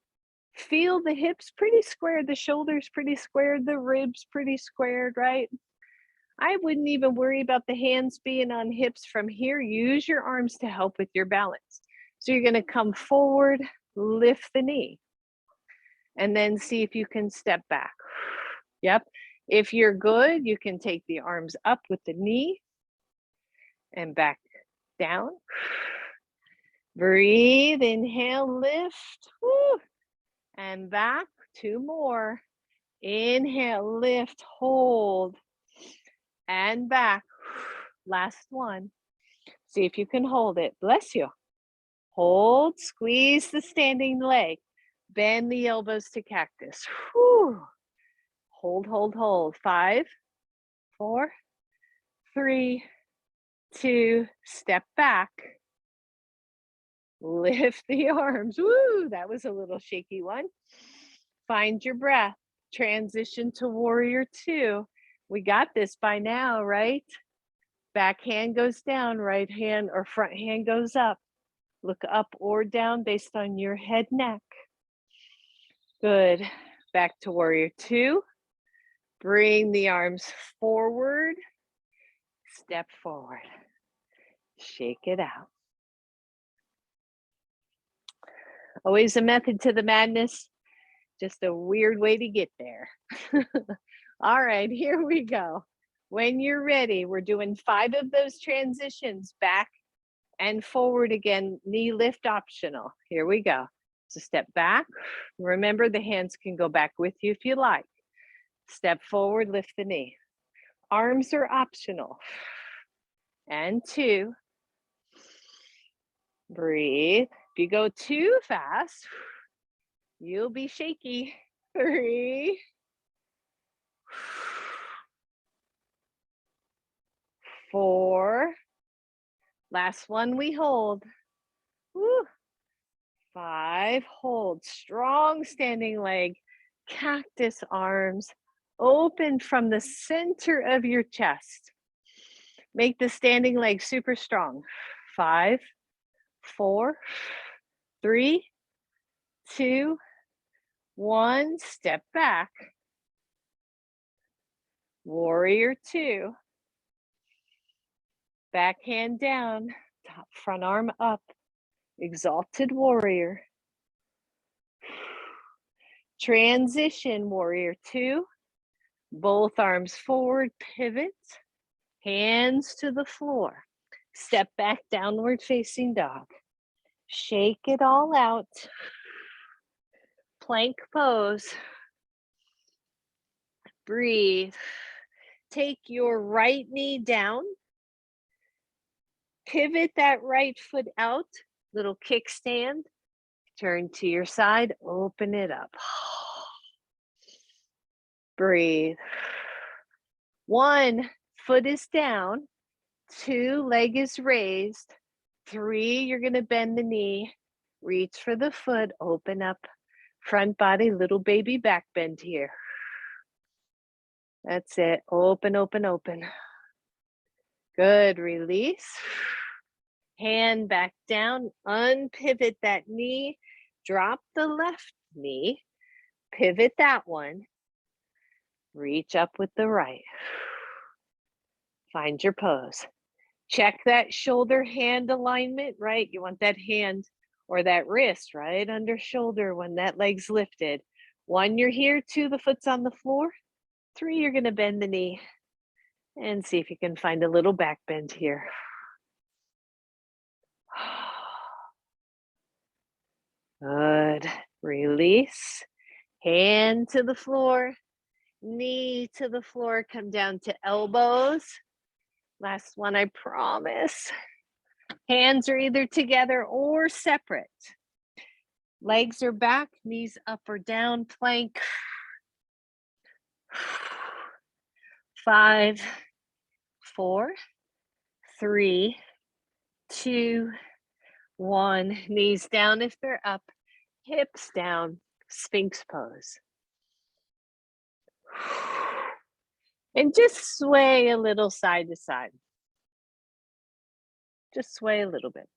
Feel the hips pretty squared, the shoulders pretty squared, the ribs pretty squared, right? I wouldn't even worry about the hands being on hips from here. Use your arms to help with your balance. So you're going to come forward, lift the knee, and then see if you can step back. Yep. If you're good, you can take the arms up with the knee and back down. Breathe, inhale, lift, woo, and back. 2 more. Inhale, lift, hold, and back. Last one. See if you can hold it. Bless you. Hold, squeeze the standing leg. Bend the elbows to cactus. Whew. Hold, hold, hold. 5, 4, 3, 2, step back. Lift the arms. Woo, that was a little shaky one. Find your breath. Transition to warrior 2. We got this by now, right? Back hand goes down, right hand or front hand goes up. Look up or down based on your head, neck. Good. Back to warrior 2. Bring the arms forward. Step forward. Shake it out. Always a method to the madness. Just a weird way to get there. All right, here we go. When you're ready, we're doing 5 of those transitions, back and forward again, knee lift optional. Here we go. So step back. Remember, the hands can go back with you if you like. Step forward, lift the knee. Arms are optional. And 2. Breathe. If you go too fast, you'll be shaky. 3. 4. Last one we hold. Woo. 5. Hold. Strong standing leg. Cactus arms. Open from the center of your chest. Make the standing leg super strong. 5, 4, 3, 2, 1. Step back. Warrior 2. Back hand down. Top front arm up. Exalted warrior. Transition warrior 2. Both arms forward, pivot. Hands to the floor. Step back, downward facing dog. Shake it all out. Plank pose. Breathe. Take your right knee down. Pivot that right foot out. Little kickstand. Turn to your side. Open it up. Breathe. 1 foot is down. 2 leg is raised. 3, you're going to bend the knee. Reach for the foot. Open up. Front body, little baby back bend here. That's it. Open, open, open. Good. Release. Hand back down. Unpivot that knee. Drop the left knee. Pivot that one. Reach up with the right. Find your pose. Check that shoulder hand alignment, right? You want that hand or that wrist right under shoulder when that leg's lifted. 1, you're here. 2, the foot's on the floor. 3, you're going to bend the knee and see if you can find a little back bend here. Good. Release. Hand to the floor. Knee to the floor. Come down to elbows. Last one, I promise. Hands are either together or separate. Legs are back, knees up or down, plank. 5, 4, 3, 2, 1. Knees down if they're up, hips down, Sphinx pose. And just sway a little side to side. Just sway a little bit.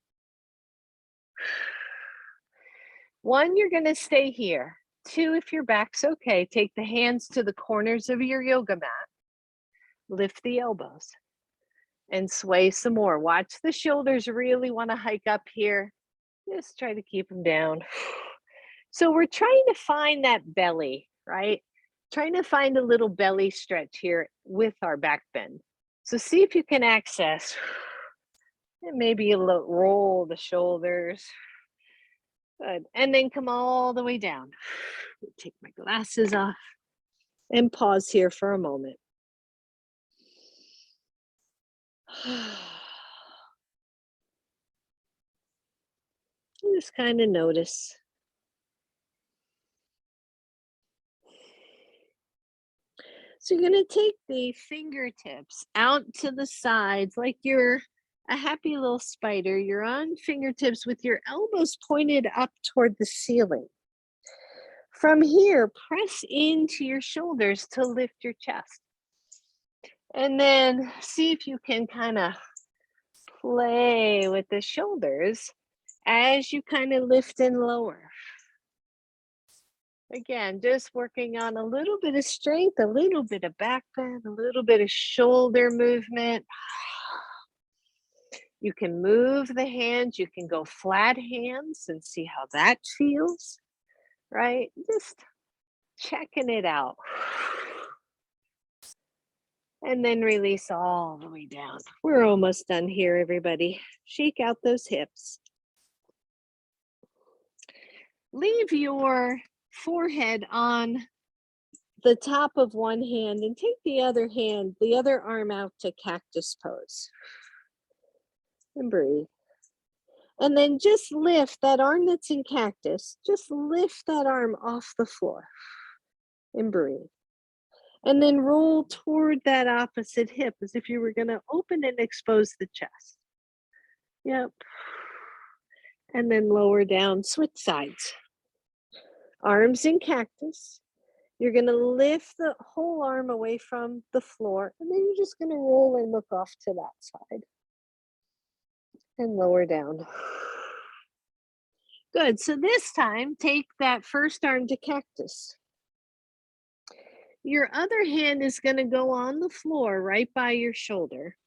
1, you're going to stay here. 2, if your back's okay, take the hands to the corners of your yoga mat. Lift the elbows and sway some more. Watch the shoulders really want to hike up here. Just try to keep them down. So we're trying to find that belly, right? Trying to find a little belly stretch here with our back bend. So see if you can access, and maybe you roll the shoulders. Good. And then come all the way down. Take my glasses off and pause here for a moment. Just kind of notice. So you're going to take the fingertips out to the sides like you're a happy little spider. You're on fingertips with your elbows pointed up toward the ceiling. From here, press into your shoulders to lift your chest. And then see if you can kind of play with the shoulders as you kind of lift and lower. Again, just working on a little bit of strength, a little bit of back bend, a little bit of shoulder movement. You can move the hands, you can go flat hands and see how that feels, right? Just checking it out. And then release all the way down. We're almost done here, everybody. Shake out those hips. Leave your forehead on the top of one hand and take the other hand, the other arm out to cactus pose. And breathe. And then just lift that arm that's in cactus, just lift that arm off the floor. And breathe. And then roll toward that opposite hip as if you were going to open and expose the chest. Yep. And then lower down, switch sides. Arms in cactus. You're going to lift the whole arm away from the floor, and then you're just going to roll and look off to that side. And lower down. Good. So this time, take that first arm to cactus. Your other hand is going to go on the floor right by your shoulder.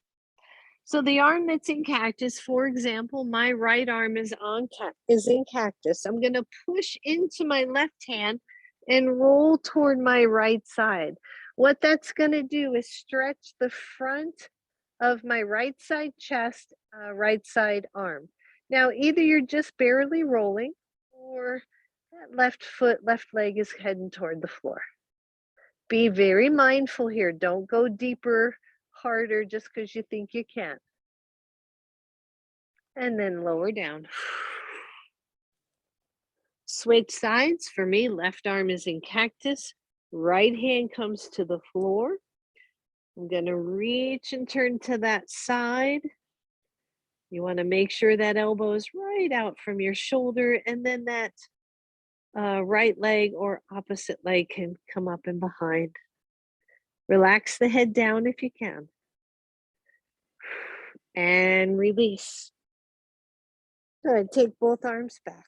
So the arm that's in cactus, for example, my right arm is in cactus. I'm going to push into my left hand and roll toward my right side. What that's going to do is stretch the front of my right side chest, right side arm. Now, either you're just barely rolling or that left foot, left leg is heading toward the floor. Be very mindful here. Don't go deeper, harder just because you think you can. And then lower down. Switch sides. For me, left arm is in cactus. Right hand comes to the floor. I'm going to reach and turn to that side. You want to make sure that elbow is right out from your shoulder, and then that right leg or opposite leg can come up and behind. Relax the head down if you can. And release. Good. Take both arms back.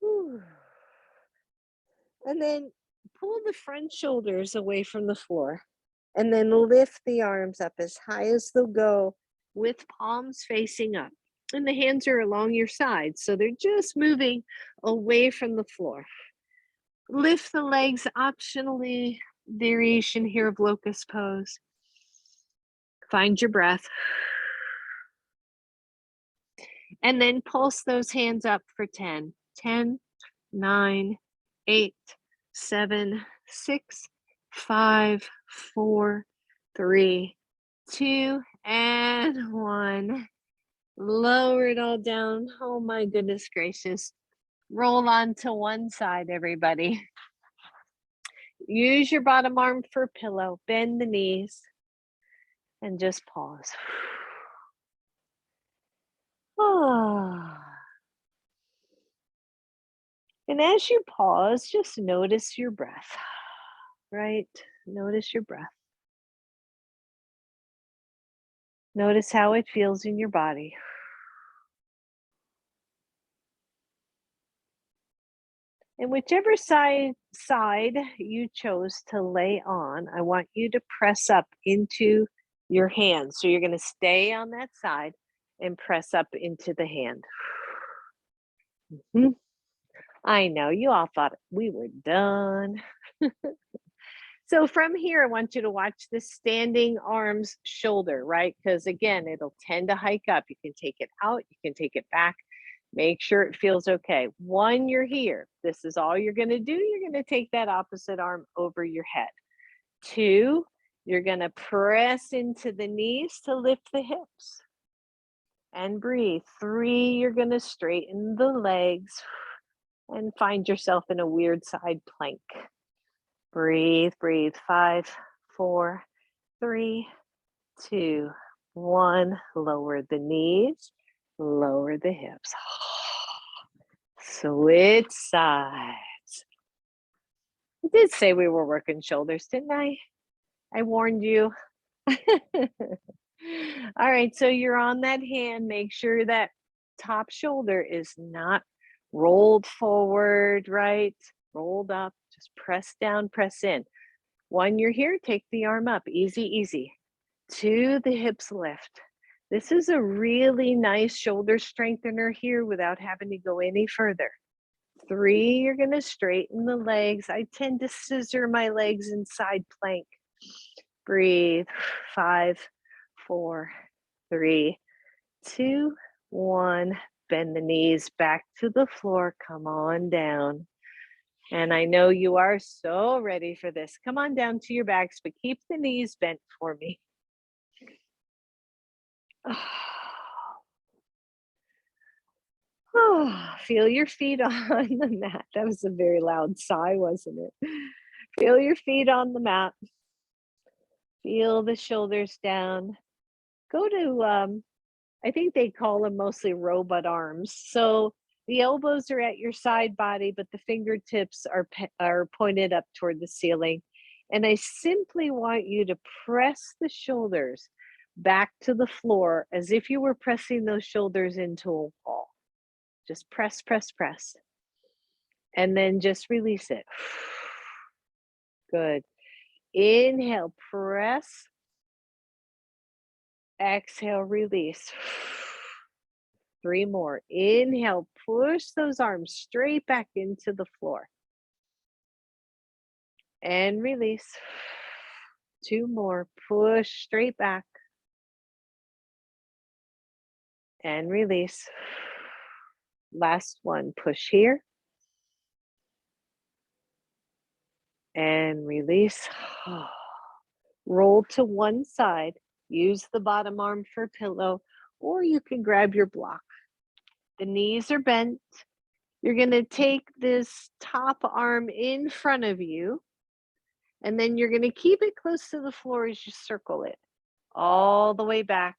Whew. And then pull the front shoulders away from the floor. And then lift the arms up as high as they'll go with palms facing up. And the hands are along your sides, so they're just moving away from the floor. Lift the legs, optionally variation here of locust pose. Find your breath. And then pulse those hands up for 10. 10, 9, 8, 7, 6, 5, 4, 3, 2, and 1. Lower it all down. Oh my goodness gracious. Roll on to one side, everybody. Use your bottom arm for a pillow. Bend the knees and just pause. Ah. And as you pause, just notice your breath, right? Notice your breath. Notice how it feels in your body. And whichever side you chose to lay on, I want you to press up into your hand. So you're going to stay on that side and press up into the hand. Mhm. I know you all thought we were done. So from here, I want you to watch the standing arms shoulder, right? Because again, it'll tend to hike up. You can take it out, you can take it back. Make sure it feels okay. One, you're here. This is all you're going to do. You're going to take that opposite arm over your head. 2, you're going to press into the knees to lift the hips. And breathe. 3, you're going to straighten the legs and find yourself in a weird side plank. Breathe, breathe. 5, 4, 3, 2, 1. Lower the knees, lower the hips. Switch sides. I did say we were working shoulders, didn't I? I warned you. All right, so you're on that hand. Make sure that top shoulder is not rolled forward, right? Rolled up. Just press down, press in. 1, you're here. Take the arm up. Easy, easy. 2, the hips lift. This is a really nice shoulder strengthener here without having to go any further. 3, you're going to straighten the legs. I tend to scissor my legs in side plank. Breathe. 5, 4, 3, 2, 1. Bend the knees back to the floor. Come on down. And I know you are so ready for this. Come on down to your backs, but keep the knees bent for me. Oh, feel your feet on the mat. That was a very loud sigh, wasn't it? Feel your feet on the mat. Feel the shoulders down. Go to, I think they call them mostly robot arms. So the elbows are at your side body, but the fingertips are pointed up toward the ceiling. And I simply want you to press the shoulders back to the floor as if you were pressing those shoulders into a wall. Just press, press, press. And then just release it. Good. Inhale, press. Exhale, release. 3 more. Inhale, push those arms straight back into the floor. And release. 2 more. Push straight back. And release. Last one. Push here. and release. Roll to one side. Use the bottom arm for a pillow, or you can grab your block. The knees are bent. You're going to take this top arm in front of you, and then you're going to keep it close to the floor as you circle it all the way back,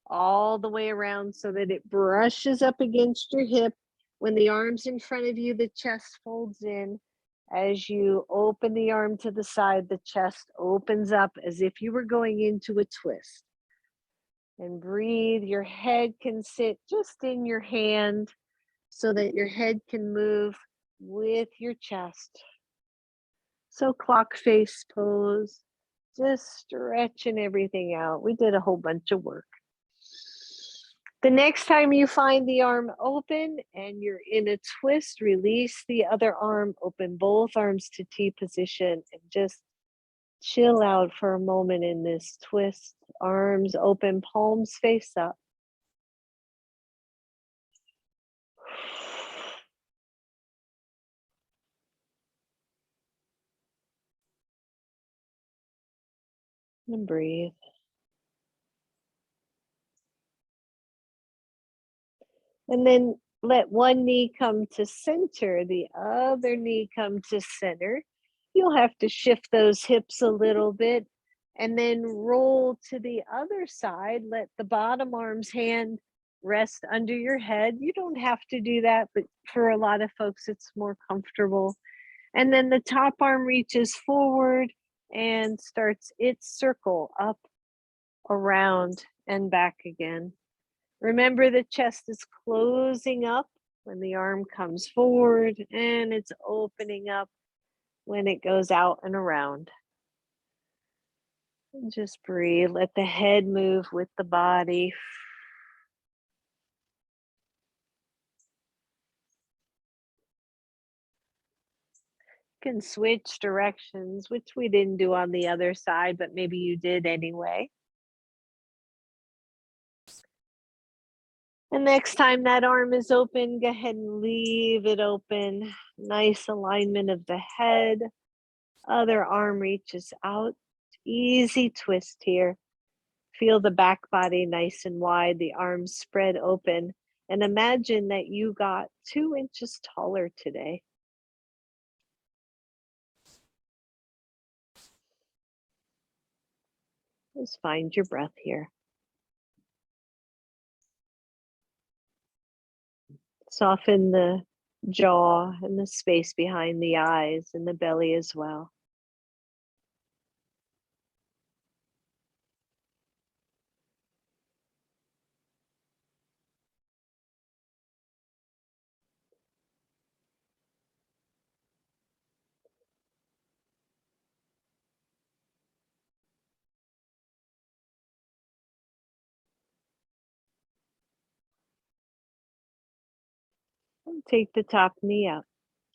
all the way around so that it brushes up against your hip. When the arm's in front of you, the chest folds in. As you open the arm to the side, the chest opens up as if you were going into a twist. And breathe. Your head can sit just in your hand so that your head can move with your chest. So clock face pose, just stretching everything out. We did a whole bunch of work. The next time you find the arm open and you're in a twist, release the other arm, open both arms to T position, and just chill out for a moment in this twist. Arms open, palms face up. And breathe. And then let one knee come to center, the other knee come to center. You'll have to shift those hips a little bit and then roll to the other side. Let the bottom arm's hand rest under your head. You don't have to do that, but for a lot of folks, it's more comfortable. And then the top arm reaches forward and starts its circle up, around, and back again. Remember, the chest is closing up when the arm comes forward, and it's opening up when it goes out and around. And just breathe. Let the head move with the body. You can switch directions, which we didn't do on the other side, but maybe you did anyway. And next time that arm is open, go ahead and leave it open. Nice alignment of the head. Other arm reaches out. Easy twist here. Feel the back body nice and wide, the arms spread open. And imagine that you got 2 inches taller today. Just find your breath here. Soften the jaw and the space behind the eyes and the belly as well. And take the top knee up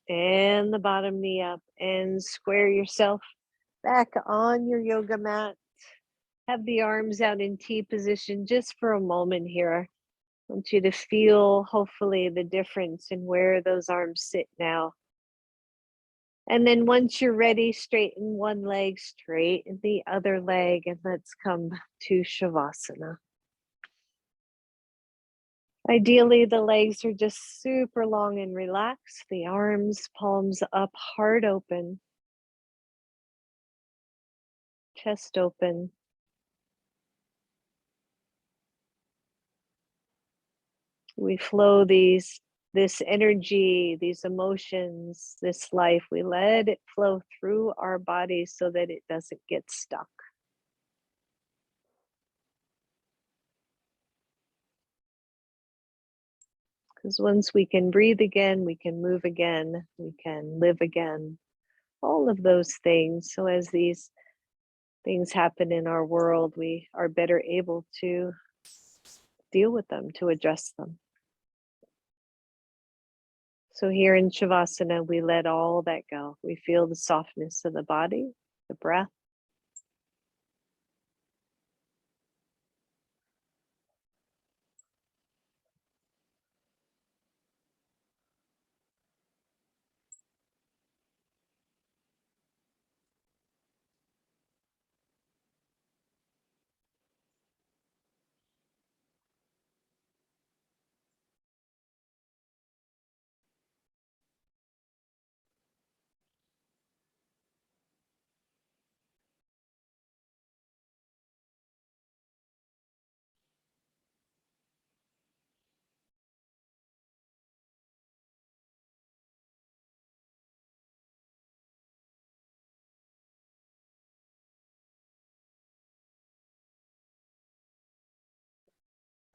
and the bottom knee up and square yourself back on your yoga mat. Have the arms out in T position just for a moment here. I want you to feel, hopefully, the difference in where those arms sit now. And then once you're ready, straighten one leg, straighten the other leg, and let's come to Shavasana. Ideally, the legs are just super long and relaxed. The arms, palms up, heart open, chest open. We flow this energy, these emotions, this life, we let it flow through our bodies so that it doesn't get stuck. Because once we can breathe again, we can move again, we can live again, all of those things. So as these things happen in our world, we are better able to deal with them, to address them. So here in Shavasana, we let all that go. We feel the softness of the body, the breath.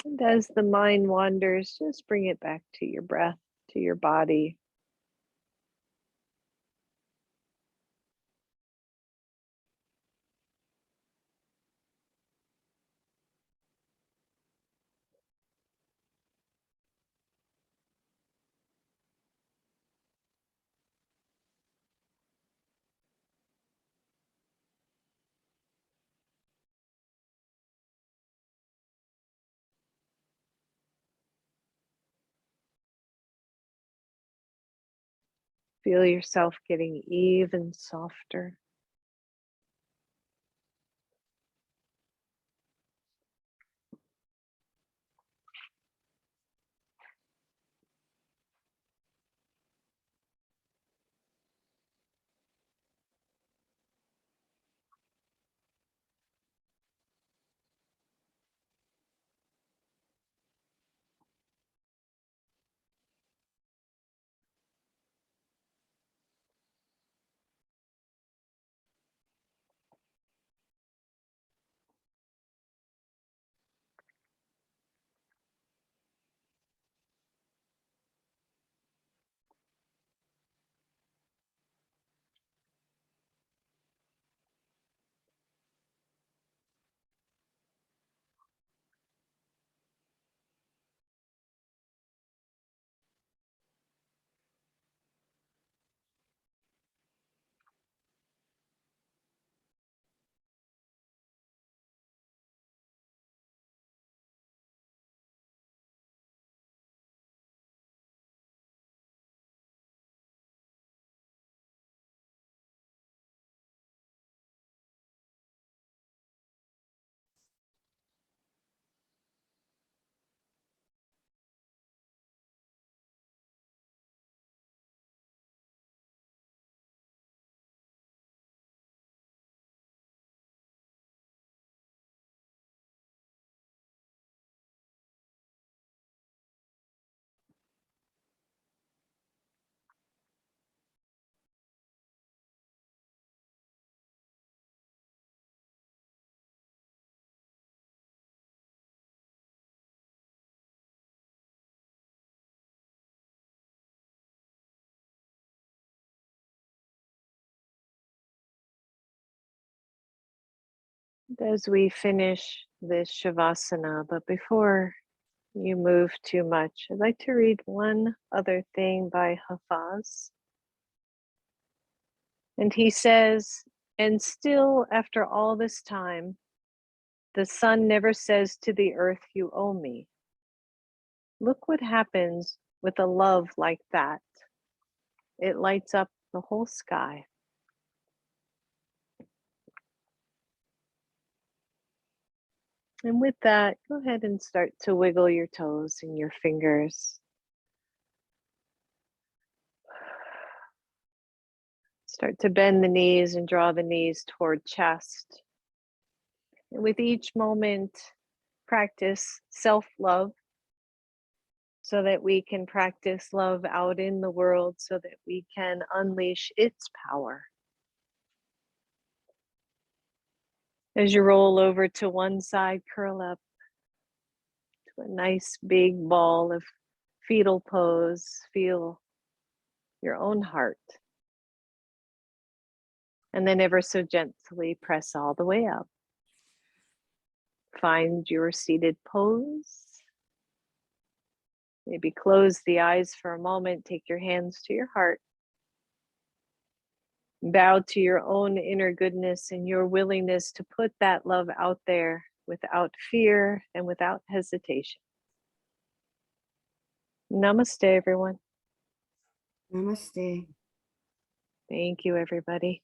And as the mind wanders, just bring it back to your breath, to your body. Feel yourself getting even softer. As we finish this Shavasana, but before you move too much, I'd like to read one other thing by Hafez. And he says, and still after all this time, the sun never says to the earth, you owe me. Look what happens with a love like that. It lights up the whole sky. And with that, go ahead and start to wiggle your toes and your fingers. Start to bend the knees and draw the knees toward chest. And with each moment, practice self-love so that we can practice love out in the world so that we can unleash its power. As you roll over to one side, curl up to a nice big ball of fetal pose. Feel your own heart. And then ever so gently press all the way up. Find your seated pose. Maybe close the eyes for a moment. Take your hands to your heart. Bow to your own inner goodness and your willingness to put that love out there without fear and without hesitation. Namaste, everyone. Namaste. Thank you, everybody.